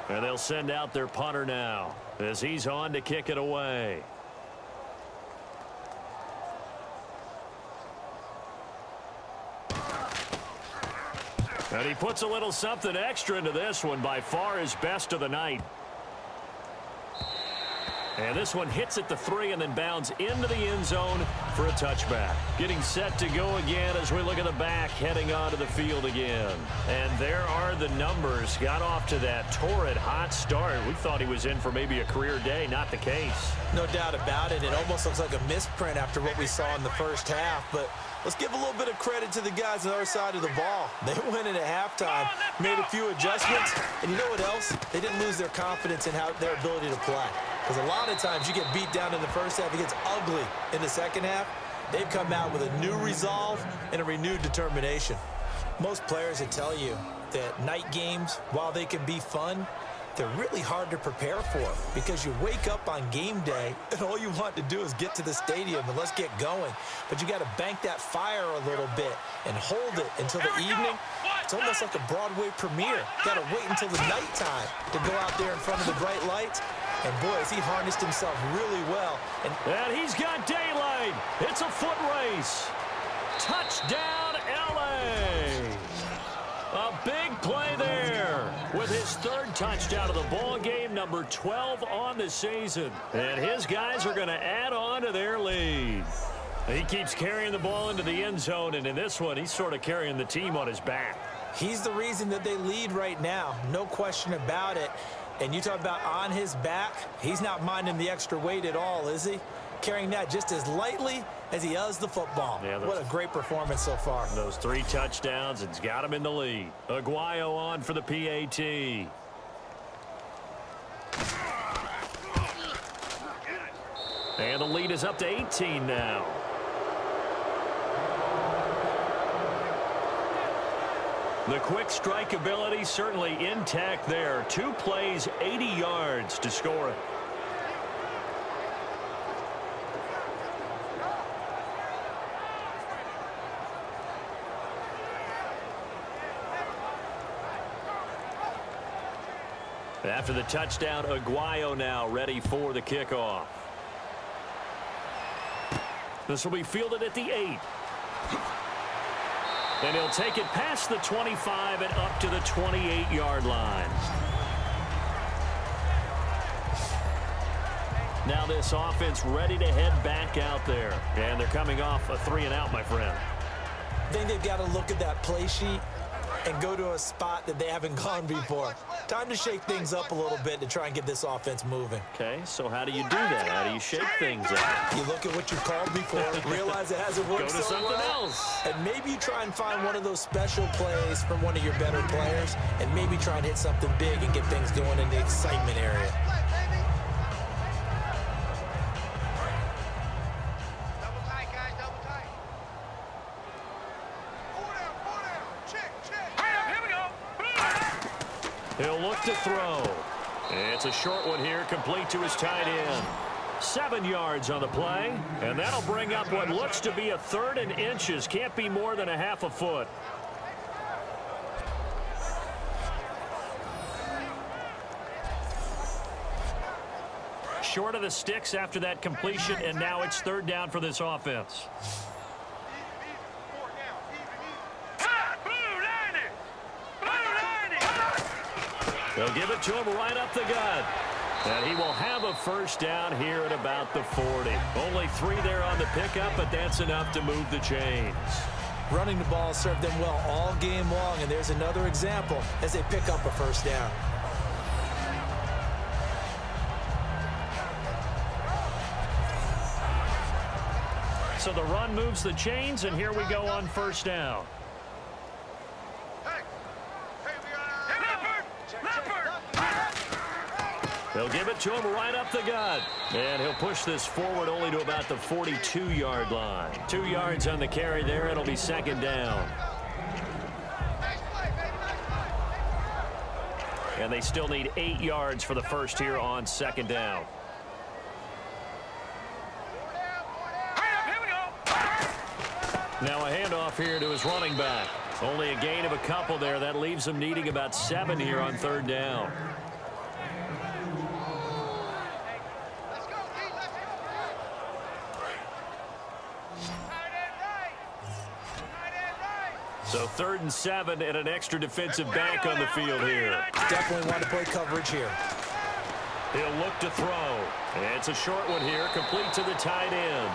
And they'll send out their punter now as he's on to kick it away. And he puts a little something extra into this one, by far his best of the night. And this one hits at the 3 and then bounds into the end zone for a touchback. Getting set to go again as we look at the back, heading onto the field again. And there are the numbers. Got off to that torrid hot start. We thought he was in for maybe a career day. Not the case. No doubt about it. It almost looks like a misprint after what we saw in the first half. But let's give a little bit of credit to the guys on the other side of the ball. They went in at halftime, made a few adjustments, and you know what else? They didn't lose their confidence in their ability to play. Because a lot of times you get beat down in the first half, it gets ugly in the second half. They've come out with a new resolve and a renewed determination. Most players would tell you that night games, while they can be fun, they're really hard to prepare for because you wake up on game day and all you want to do is get to the stadium and let's get going. But you got to bank that fire a little bit and hold it until the evening. It's almost like a Broadway premiere. Got to wait until the nighttime to go out there in front of the bright lights. And boy, has he harnessed himself really well. And he's got daylight. It's a foot race. Touchdown, LA. A big play there with his 3rd touchdown of the ball game, number 12 on the season. And his guys are going to add on to their lead. He keeps carrying the ball into the end zone, and in this one, he's sort of carrying the team on his back. He's the reason that they lead right now, no question about it. And you talk about on his back, he's not minding the extra weight at all, is he? Carrying that just as lightly as he does the football. Yeah, what a great performance so far. Those 3 touchdowns, it's got him in the lead. Aguayo on for the PAT. And the lead is up to 18 now. The quick strike ability certainly intact there. 2 plays, 80 yards to score it. After the touchdown, Aguayo now ready for the kickoff. This will be fielded at the 8. And he'll take it past the 25 and up to the 28-yard line. Now this offense ready to head back out there. And they're coming off a 3-and-out, my friend. I think they've got to look at that play sheet and go to a spot that they haven't gone before. Time to shake things up a little bit to try and get this offense moving. Okay, so how do you do that? How do you shake things up? You look at what you called before, realize it hasn't worked Go to so something well, else. and maybe you try and find one of those special plays from one of your better players, and maybe try and hit something big and get things going in the excitement area. Double tight, guys, double tight. Four down, check. Here we go. He'll look to throw. It's a short one here, complete to his tight end. 7 yards on the play, and that'll bring up what looks to be a 3rd and inches. Can't be more than a half a foot. Short of the sticks after that completion, and now it's 3rd down for this offense. Four down, They'll give it to him right up the gut. And he will have a first down here at about the 40. Only 3 there on the pickup, but that's enough to move the chains. Running the ball served them well all game long, and there's another example as they pick up a first down. So the run moves the chains, and here we go on first down. They'll give it to him right up the gut. And he'll push this forward only to about the 42-yard line. 2 yards on the carry there. It'll be 2nd down. And they still need 8 yards for the first here on 2nd down. Now a handoff here to his running back. Only a gain of a couple there. That leaves him needing about 7 here on 3rd down. So 3rd and 7 and an extra defensive back on the field here. Definitely want to play coverage here. He'll look to throw. It's a short one here, complete to the tight end.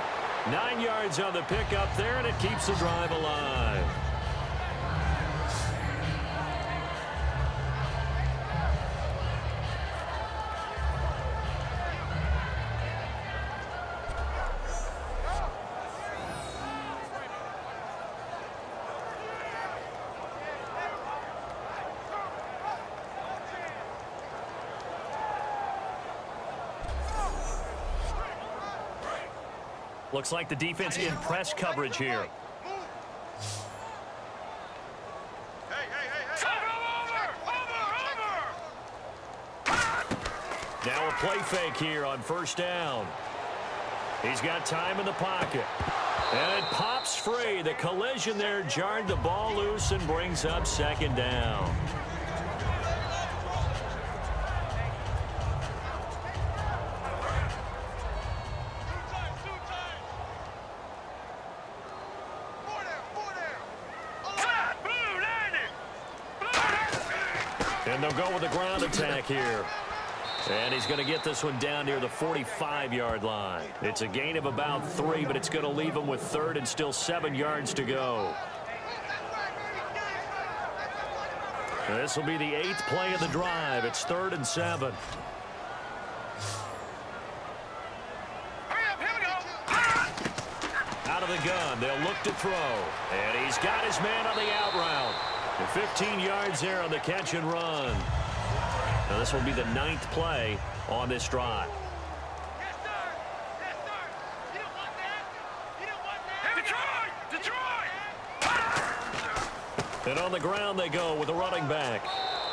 9 yards on the pickup there, and it keeps the drive alive. Looks like the defense in press coverage here. Now a play fake here on first down. He's got time in the pocket. And it pops free. The collision there jarred the ball loose and brings up 2nd down. And they'll go with a ground attack here. And he's going to get this one down near the 45-yard line. It's a gain of about 3, but it's going to leave him with 3rd and still 7 yards to go. This will be the 8th play of the drive. It's 3rd and 7. Out of the gun, they'll look to throw. And he's got his man on the out route. 15 yards there on the catch and run. Now this will be the 9th play on this drive. And on the ground they go with a running back.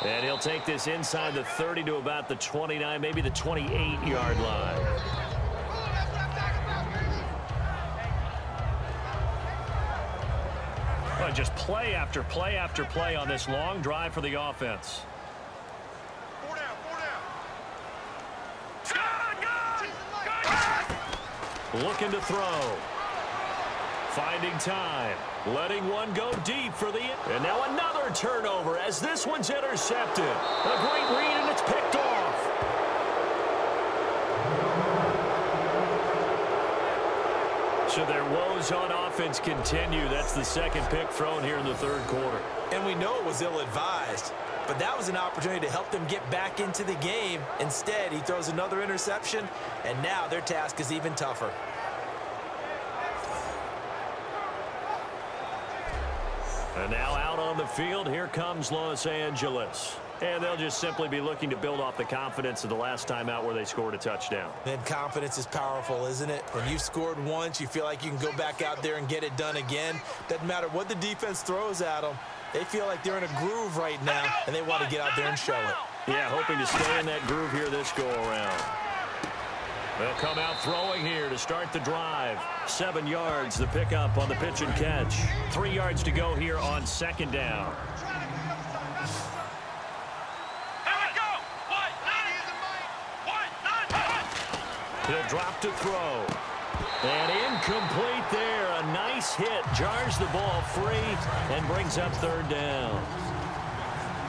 And he'll take this inside the 30 to about the 29, maybe the 28-yard line. Well, just play after play after play on this long drive for the offense. Four down. Looking to throw. Finding time. Letting one go deep for the... And now another turnover as this one's intercepted. A great read, and it's picked off. So their woes on offense continue. That's the second pick thrown here in the third quarter. And we know it was ill-advised, but that was an opportunity to help them get back into the game. Instead, he throws another interception, and now their task is even tougher. And now out on the field, here comes Los Angeles. And they'll just simply be looking to build off the confidence of the last time out where they scored a touchdown. And confidence is powerful, isn't it? When you've scored once, you feel like you can go back out there and get it done again. Doesn't matter what the defense throws at them. They feel like they're in a groove right now, and they want to get out there and show it. Yeah, hoping to stay in that groove here this go-around. They'll come out throwing here to start the drive. 7 yards, the pickup on the pitch and catch. 3 yards to go here on second down. He'll drop to throw. And incomplete there. A nice hit. Jars the ball free and brings up third down.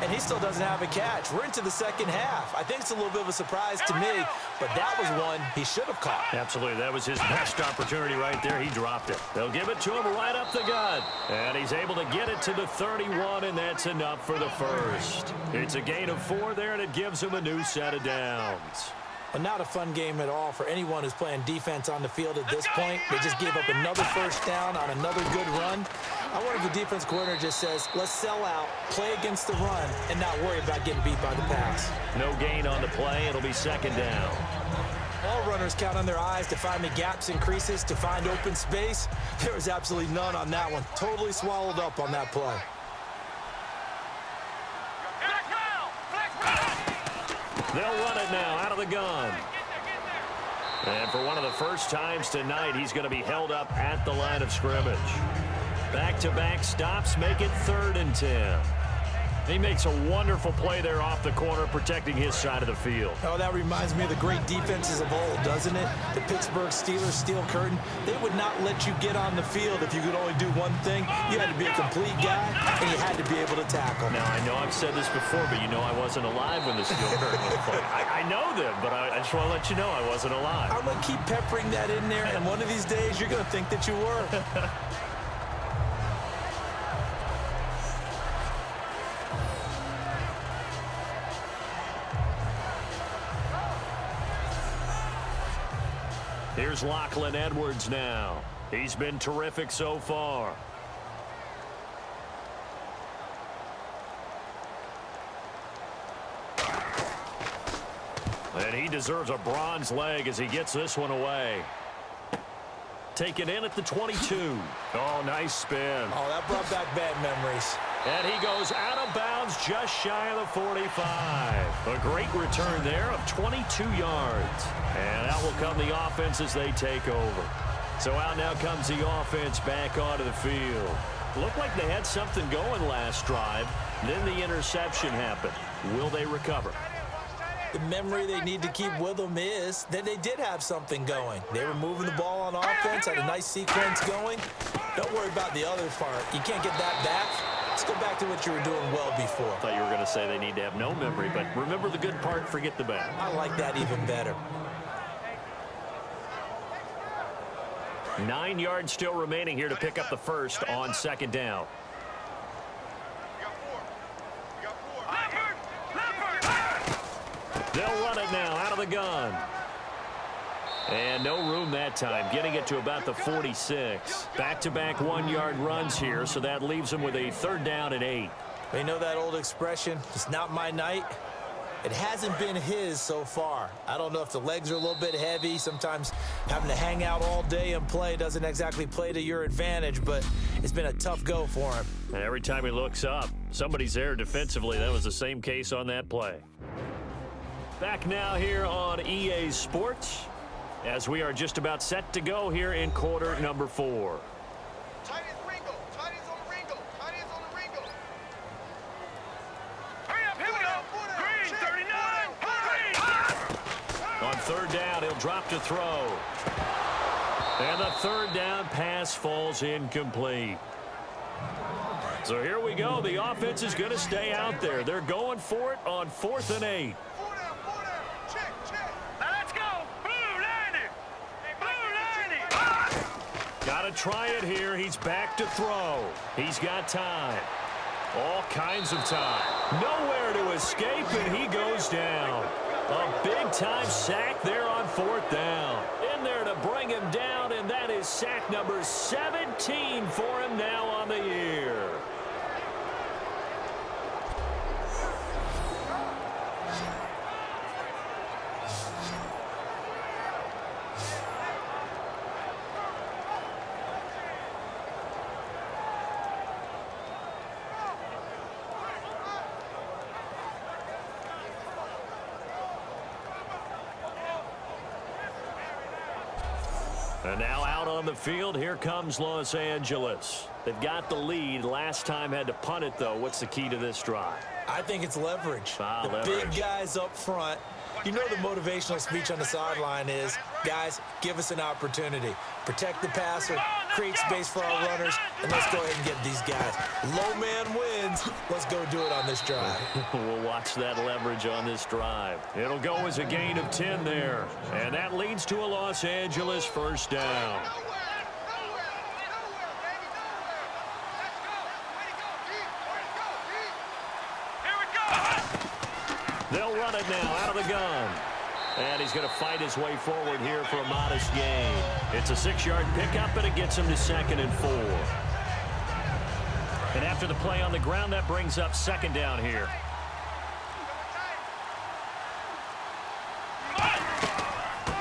And he still doesn't have a catch. We're into the second half. I think it's a little bit of a surprise to me, but that was one he should have caught. Absolutely. That was his best opportunity right there. He dropped it. They'll give it to him right up the gut. And he's able to get it to the 31, and that's enough for the first. It's a gain of 4 there, and it gives him a new set of downs. Well, not a fun game at all for anyone who's playing defense on the field at this point. They just gave up another first down on another good run. I wonder if the defense coordinator just says, let's sell out, play against the run, and not worry about getting beat by the pass. No gain on the play. It'll be second down. All runners count on their eyes to find the gaps and creases, to find open space. There was absolutely none on that one. Totally swallowed up on that play. They'll run it now out of the gun. And for one of the first times tonight, he's going to be held up at the line of scrimmage. Back-to-back stops make it 3rd and 10. He makes a wonderful play there off the corner, protecting his side of the field. Oh, that reminds me of the great defenses of old, doesn't it? The Pittsburgh Steelers steel curtain. They would not let you get on the field if you could only do one thing. You had to be a complete guy, and you had to be able to tackle. Now, I know I've said this before, but you know I wasn't alive when the steel curtain was played. I know them, but I just want to let you know I wasn't alive. I'm going to keep peppering that in there, and one of these days you're going to think that you were. Here's Lachlan Edwards now. He's been terrific so far. And he deserves a bronze leg as he gets this one away. Taken in at the 22. Oh, nice spin. Oh, that brought back bad memories. And he goes out of bounds just shy of the 45. A great return there of 22 yards. And out will come the offense as they take over. So out now comes the offense back onto the field. Looked like they had something going last drive. Then the interception happened. Will they recover? The memory they need to keep with them is that they did have something going. They were moving the ball on offense, had a nice sequence going. Don't worry about the other part. You can't get that back. Let's go back to what you were doing well before. I thought you were going to say they need to have no memory, but remember the good part, forget the bad. I like that even better. 9 yards still remaining here to pick up the first on second down. They'll run it now out of the gun. And no room that time, getting it to about the 46. Back-to-back 1-yard runs here, so that leaves them with a 3rd down and 8. You know that old expression, it's not my night? It hasn't been his so far. I don't know if the legs are a little bit heavy. Sometimes having to hang out all day and play doesn't exactly play to your advantage, but it's been a tough go for him. And every time he looks up, somebody's there defensively. That was the same case on that play. Back now here on EA Sports as we are just about set to go here in quarter number 4. Tight ends Ringo. Tight ends on the Ringo. Tight ends on the Ringo. Hurry up, here we go. Green, 39. Green. On 3rd down, he'll drop to throw. And the third down pass falls incomplete. So here we go. The offense is going to stay out there. They're going for it on 4th and 8. Check, check. Now let's go. Blue line it. Blue line it. Got to try it here. He's back to throw. He's got time. All kinds of time. Nowhere to escape, and he goes down. A big-time sack there on 4th down. In there to bring him down, and that is sack number 17 for him now on the year. And now out on the field, here comes Los Angeles. They've got the lead. Last time had to punt it, though. What's the key to this drive? I think it's leverage. The Leverage. big guys up front. You know the motivational speech on the sideline is, guys, give us an opportunity. Protect the passer, create space for our runners, and let's go ahead and get these guys. Low man wins. Let's go do it on this drive. We'll watch that leverage on this drive. It'll go as a gain of 10 there. And that leads to a Los Angeles first down. They'll run it now out of the gun. And he's going to fight his way forward here for a modest gain. It's a 6-yard pickup, and it gets him to 2nd and 4. And after the play on the ground, that brings up 2nd down here.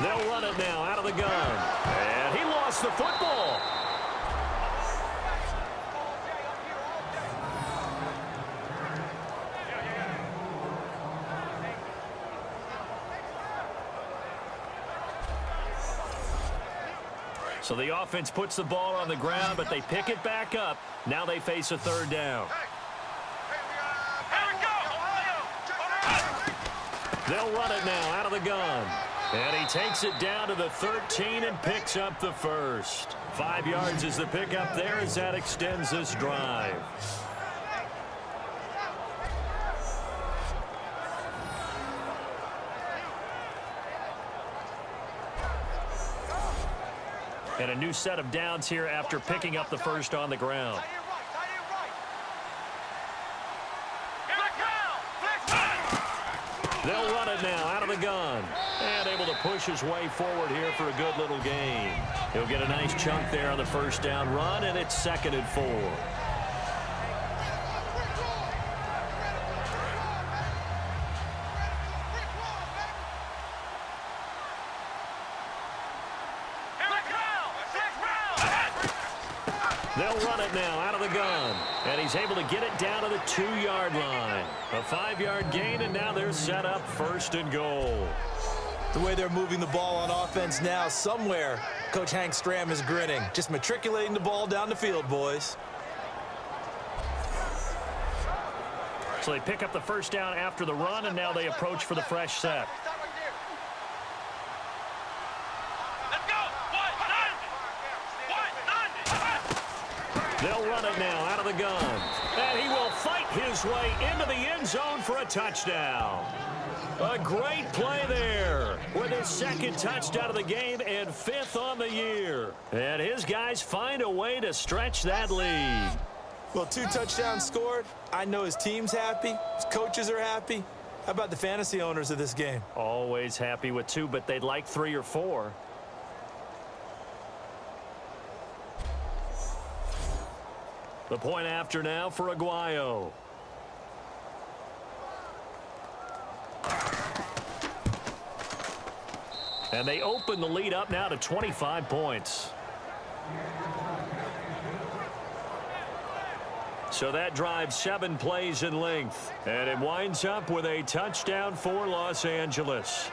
They'll run it now out of the gun. And he lost the football. So the offense puts the ball on the ground, but they pick it back up. Now they face a 3rd down. They'll run it now out of the gun. And he takes it down to the 13 and picks up the first. 5 yards is the pickup there as that extends this drive. And a new set of downs here after picking up the first on the ground. They'll run it now out of the gun. And able to push his way forward here for a good little gain. He'll get a nice chunk there on the first down run, and it's 2nd and 4. They'll run it now out of the gun. And he's able to get it down to the 2-yard line. A 5-yard gain, and now they're set up 1st and goal. The way they're moving the ball on offense now, somewhere, Coach Hank Stram is grinning. Just matriculating the ball down the field, boys. So they pick up the first down after the run, and now they approach for the fresh set. They'll run it now out of the gun. And he will fight his way into the end zone for a touchdown. A great play there with his 2nd touchdown of the game and 5th on the year. And his guys find a way to stretch that lead. Well, 2 touchdowns scored. I know his team's happy. His coaches are happy. How about the fantasy owners of this game? Always happy with 2, but they'd like 3 or 4. The point after now for Aguayo. And they open the lead up now to 25 points. So that drives 7 plays in length. And it winds up with a touchdown for Los Angeles.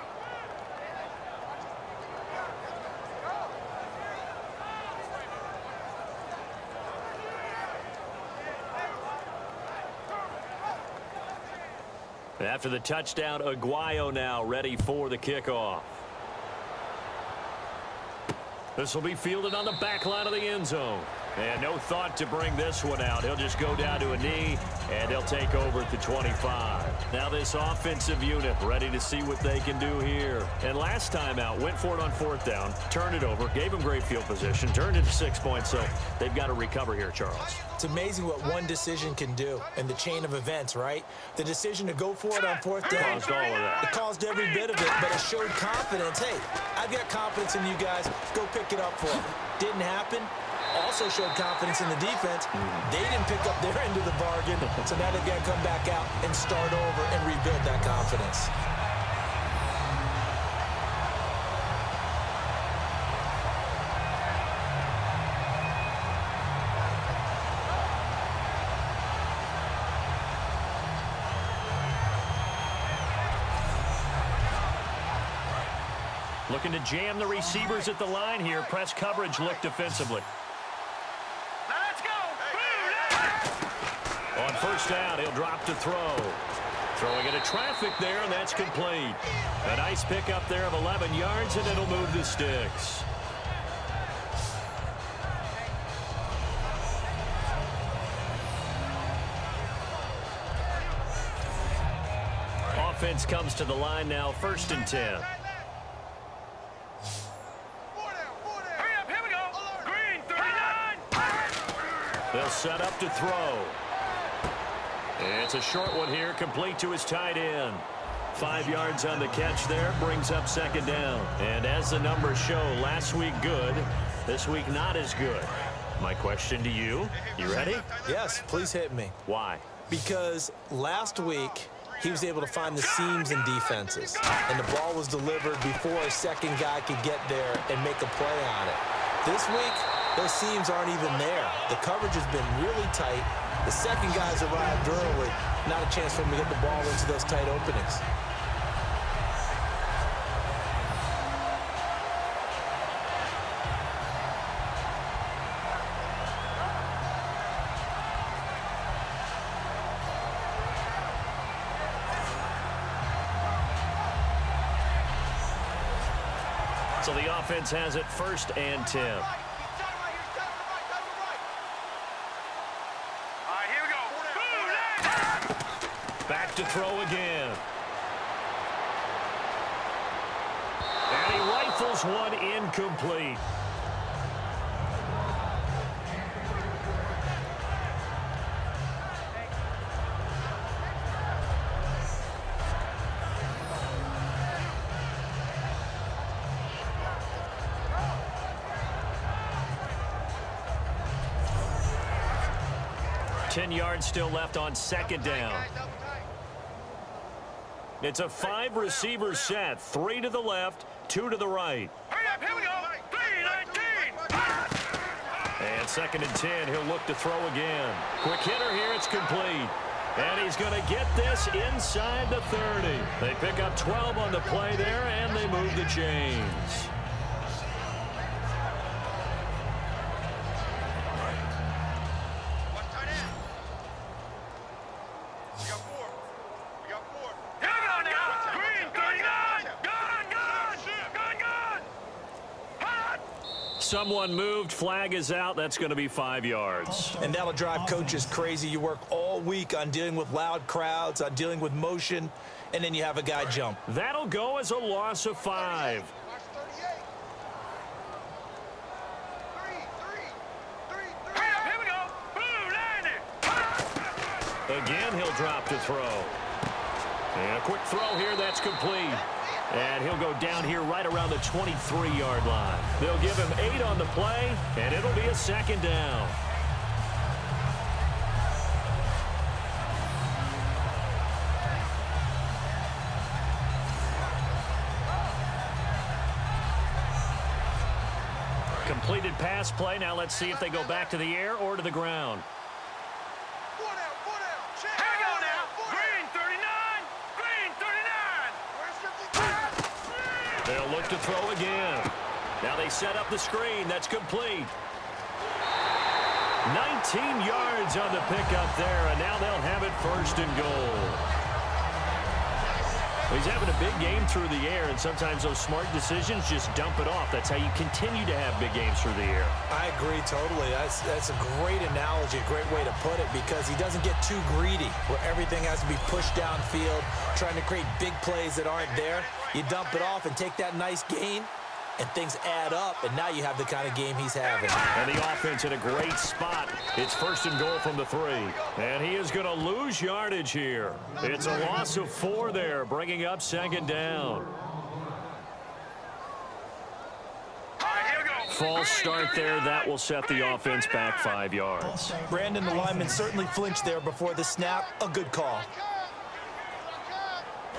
After the touchdown, Aguayo now ready for the kickoff. This will be fielded on the back line of the end zone. And no thought to bring this one out. He'll just go down to a knee, and they'll take over at the 25. Now this offensive unit ready to see what they can do here. And last time out, went for it on 4th down, turned it over, gave him great field position, turned it to 6 points, so they've got to recover here, Charles. It's amazing what one decision can do in the chain of events, right? The decision to go for it on 4th down. Caused all of that. It caused every bit of it, but it showed confidence. Hey, I've got confidence in you guys. Go pick it up for them. Didn't happen. Also showed confidence in the defense. They didn't pick up their end of the bargain, so now they've got to come back out and start over and rebuild that confidence. Looking to jam the receivers at the line here. Press coverage look defensively. On 1st down, he'll drop to throw. Throwing into traffic there, and that's complete. A nice pickup there of 11 yards, and it'll move the sticks. Offense comes to the line now, 1st and 10. They'll set up to throw. It's a short one here, complete to his tight end. 5 yards on the catch there, brings up 2nd down. And as the numbers show, last week good, this week not as good. My question to you ready? Yes, please hit me. Why? Because last week, he was able to find the seams in defenses, and the ball was delivered before a second guy could get there and make a play on it. This week, those seams aren't even there. The coverage has been really tight. The second guy's arrived early. Not a chance for him to get the ball into those tight openings. So the offense has it 1st and 10. Back to throw again. And he rifles one incomplete. Ten yards still left on 2nd down. It's a 5-receiver set. 3 to the left, 2 to the right. Here we go. 3-19. And 2nd and 10, he'll look to throw again. Quick hitter here, it's complete. And he's going to get this inside the 30. They pick up 12 on the play there, and they move the chains. Someone moved, flag is out. That's going to be 5 yards. And that'll drive coaches crazy. You work all week on dealing with loud crowds, on dealing with motion, and then you have a guy jump. That'll go as a loss of 5. Again, he'll drop to throw. And a quick throw here, that's complete. And he'll go down here right around the 23-yard line. They'll give him 8 on the play, and it'll be a 2nd down. Completed pass play. Now let's see if they go back to the air or to the ground. They'll look to throw again. Now they set up the screen. That's complete. 19 yards on the pickup there, and now they'll have it 1st and goal. He's having a big game through the air, and sometimes those smart decisions just dump it off. That's how you continue to have big games through the air. I agree totally. That's a great analogy, a great way to put it, because he doesn't get too greedy where everything has to be pushed downfield, trying to create big plays that aren't there. You dump it off and take that nice gain, and things add up, and now you have the kind of game he's having. And the offense in a great spot. It's 1st and goal from the 3. And he is going to lose yardage here. It's a loss of 4 there, bringing up 2nd down. False start there. That will set the offense back 5 yards. Brandon, the lineman certainly flinched there before the snap. A good call.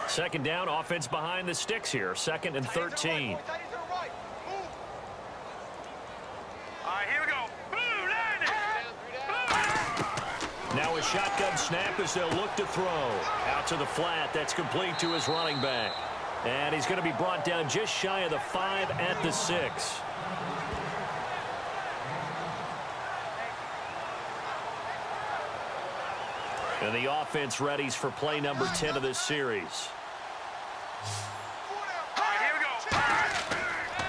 2nd down, offense behind the sticks here. 2nd and 13. Now a shotgun snap as they'll look to throw. Out to the flat. That's complete to his running back. And he's going to be brought down just shy of the 5 at the 6. And the offense readies for play number 10 of this series.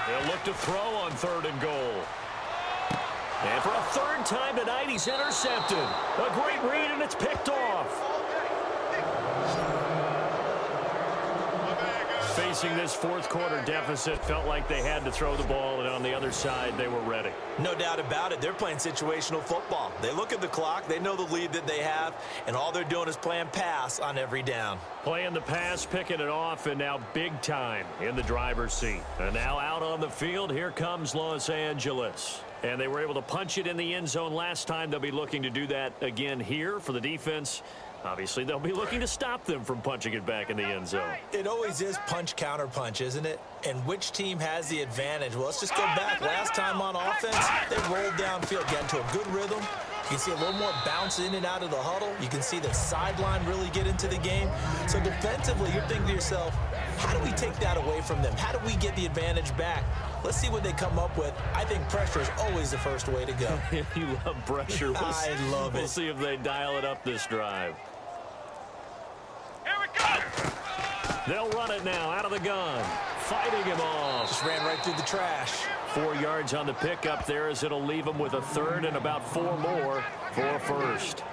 They'll look to throw on 3rd and goal. And for a 3rd time tonight, he's intercepted. A great read, and it's picked off. Facing this 4th quarter deficit, felt like they had to throw the ball, and on the other side, they were ready. No doubt about it. They're playing situational football. They look at the clock, they know the lead that they have, and all they're doing is playing pass on every down. Playing the pass, picking it off, and now big time in the driver's seat. And now out on the field, here comes Los Angeles. And they were able to punch it in the end zone last time. They'll be looking to do that again here for the defense. Obviously, they'll be looking to stop them from punching it back in the end zone. It always is punch, counter punch, isn't it? And which team has the advantage? Well, let's just go back. Last time on offense, they rolled downfield, got into a good rhythm. You can see a little more bounce in and out of the huddle. You can see the sideline really get into the game. So defensively, you're thinking to yourself, how do we take that away from them? How do we get the advantage back? Let's see what they come up with. I think pressure is always the first way to go. You love pressure. I love it. We'll see if they dial it up this drive. Here we go! They'll run it now out of the gun. Fighting him off. Just ran right through the trash. 4 yards on the pickup there as it'll leave him with a 3rd and about 4 more for a 1st.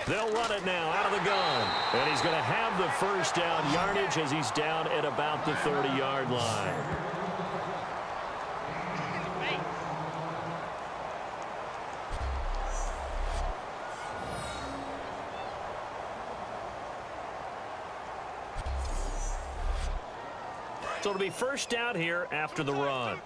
They'll run it now out of the gun. And he's going to have the 1st down yardage as he's down at about the 30-yard line. So it'll be 1st down here after the run.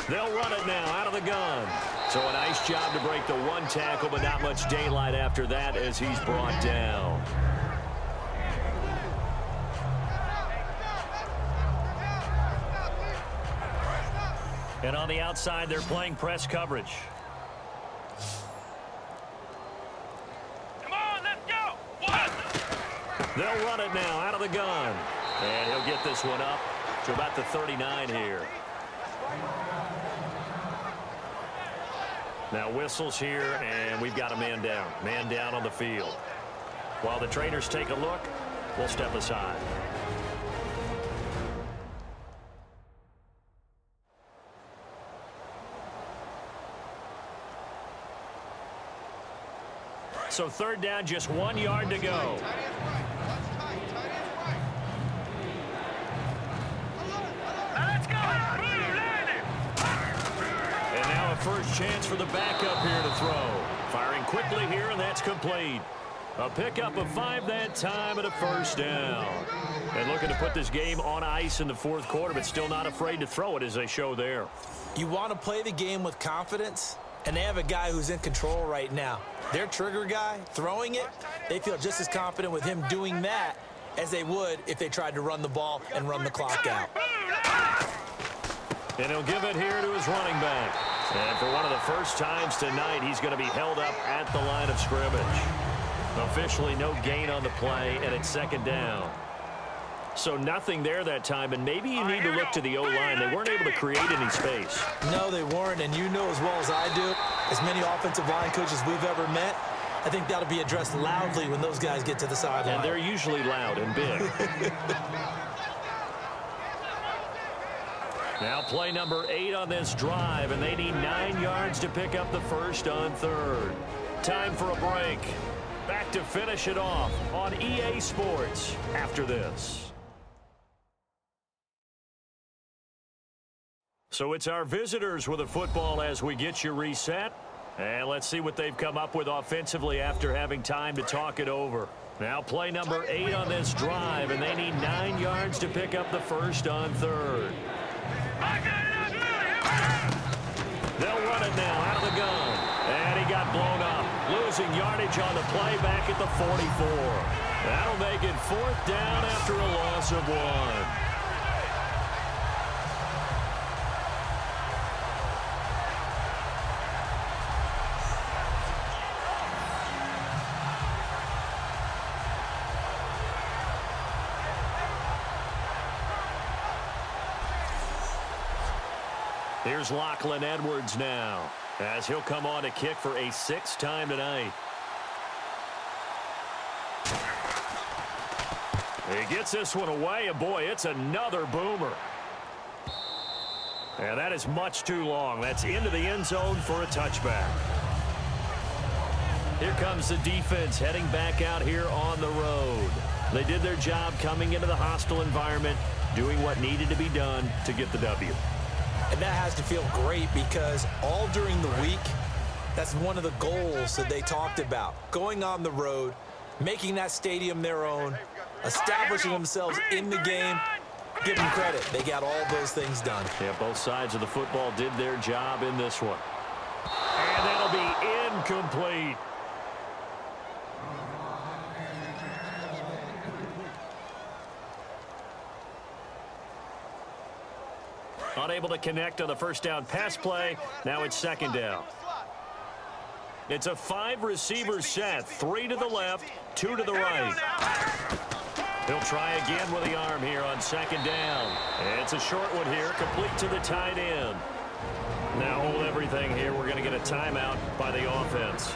They'll run it now out of the gun. So a nice job to break the 1 tackle, but not much daylight after that as he's brought down. And on the outside, they're playing press coverage. Come on, let's go! They'll run it now out of the gun. And he'll get this one up to about the 39 here. Now whistles here, and we've got a man down. Man down on the field. While the trainers take a look, we'll step aside. So 3rd down, just 1 yard to go. First chance for the backup here to throw. Firing quickly here, and that's complete. A pickup of 5 that time and a 1st down. And looking to put this game on ice in the 4th quarter, but still not afraid to throw it as they show there. You want to play the game with confidence, and they have a guy who's in control right now. Their trigger guy, throwing it, they feel just as confident with him doing that as they would if they tried to run the ball and run the clock out. And he'll give it here to his running back. And for one of the first times tonight, he's going to be held up at the line of scrimmage. Officially no gain on the play, and it's second down. So nothing there that time, and maybe you need to look to the O-line. They weren't able to create any space. No, they weren't, and you know as well as I do, as many offensive line coaches we've ever met, I think that'll be addressed loudly when those guys get to the sideline. And they're usually loud and big. Now play number 8 on this drive, and they need 9 yards to pick up the first on third. Time for a break. Back to finish it off on EA Sports after this. So it's our visitors with the football as we get you reset. And let's see what they've come up with offensively after having time to talk it over. Now play number 8 on this drive, and they need 9 yards to pick up the first on third. They'll run it now out of the gun. And he got blown up. Losing yardage on the play back at the 44. That'll make it 4th down after a loss of 1. Here's Lachlan Edwards now, as he'll come on to kick for a 6th time tonight. He gets this one away, and boy, it's another boomer. And that is much too long. That's into the end zone for a touchback. Here comes the defense heading back out here on the road. They did their job coming into the hostile environment, doing what needed to be done to get the W. And that has to feel great because all during the week, that's one of the goals that they talked about. Going on the road, making that stadium their own, establishing themselves in the game. Give them credit. They got all those things done. Yeah, both sides of the football did their job in this one. And that'll be incomplete. Unable to connect on the first down pass play. Now it's second down. It's a 5-receiver set. 3 to the left, 2 to the right. He'll try again with the arm here on second down. It's a short one here, complete to the tight end. Now hold everything here. We're going to get a timeout by the offense.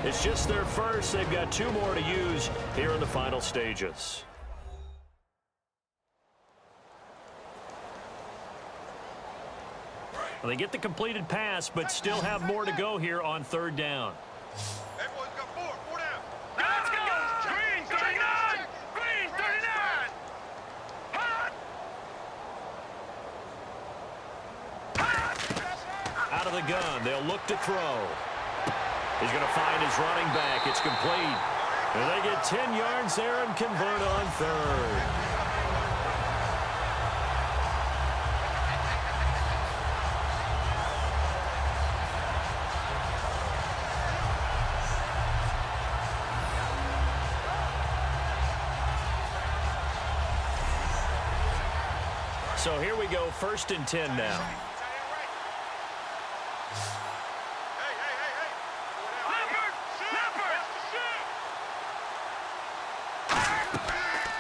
It's just their first. They've got 2 more to use here in the final stages. Well, they get the completed pass, but still have more to go here on third down. Hey, boys, got 4 down. Let's go! Green 39! Green 39! Out of the gun, they'll look to throw. He's going to find his running back. It's complete. And they get 10 yards there and convert on third. So here we go, 1st and 10 now.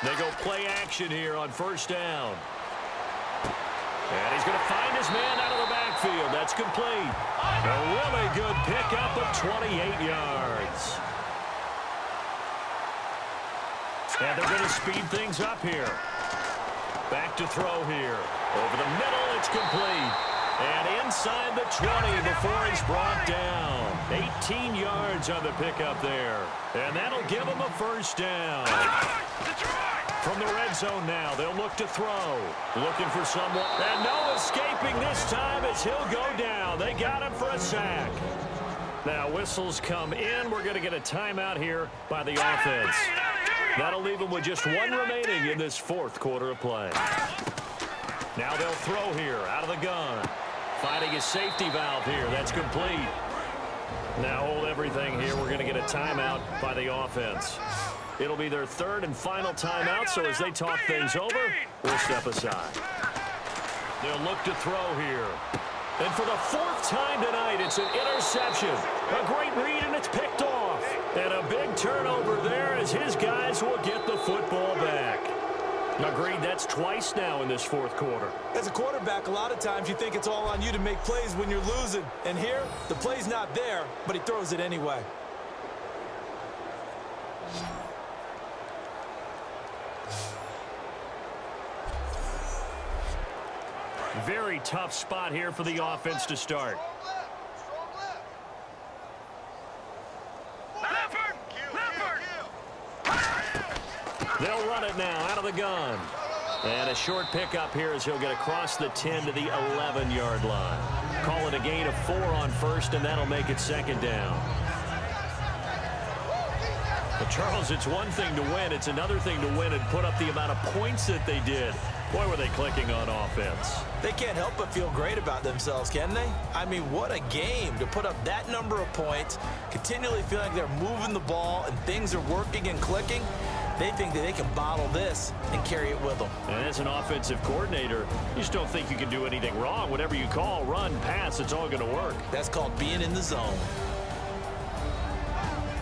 They go play action here on first down. And he's going to find his man out of the backfield. That's complete. A really good pickup of 28 yards. And they're going to speed things up here. Back to throw here. Over the middle, it's complete. And inside the 20 before he's brought down. 18 yards on the pickup there. And that'll give him a first down. From the red zone now, they'll look to throw. Looking for someone. And no escaping this time as he'll go down. They got him for a sack. Now whistles come in. We're going to get a timeout here by the offense. That'll leave them with just 1 remaining in this 4th quarter of play. Now they'll throw here out of the gun. Finding a safety valve here. That's complete. Now hold everything here. We're going to get a timeout by the offense. It'll be their 3rd and final timeout, so as they talk things over, we'll step aside. They'll look to throw here. And for the fourth time tonight, it's an interception. A great read, and it's picked off. And a big turnover there as his guys will get the football back. Agreed, that's twice now in this fourth quarter. As a quarterback, a lot of times you think it's all on you to make plays when you're losing. And here, the play's not there, but he throws it anyway. Very tough spot here for the offense to start. They'll run it now out of the gun. And a short pickup here as he'll get across the 10 to the 11-yard line. Call it a gain of 4 on first, and that'll make it second down. But Charles, it's one thing to win. It's another thing to win and put up the amount of points that they did. Boy, were they clicking on offense. They can't help but feel great about themselves, can they? I mean, what a game to put up that number of points, continually feeling like they're moving the ball and things are working and clicking. They think that they can bottle this and carry it with them. And as an offensive coordinator, you just don't think you can do anything wrong. Whatever you call, run, pass, it's all going to work. That's called being in the zone.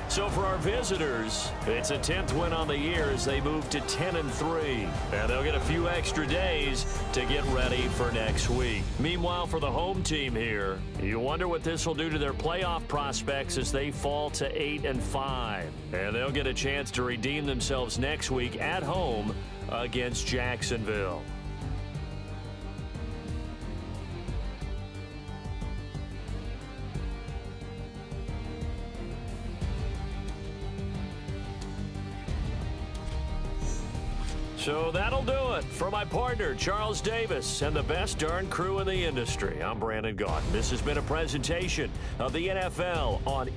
So for our visitors, it's a 10th win on the year as they move to 10-3. And they'll get a few extra days to get ready for next week. Meanwhile, for the home team here, you wonder what this will do to their playoff prospects as they fall to 8-5. And they'll get a chance to redeem themselves next week at home against Jacksonville. So that'll do it for my partner, Charles Davis, and the best darn crew in the industry. I'm Brandon Gaudin. This has been a presentation of the NFL on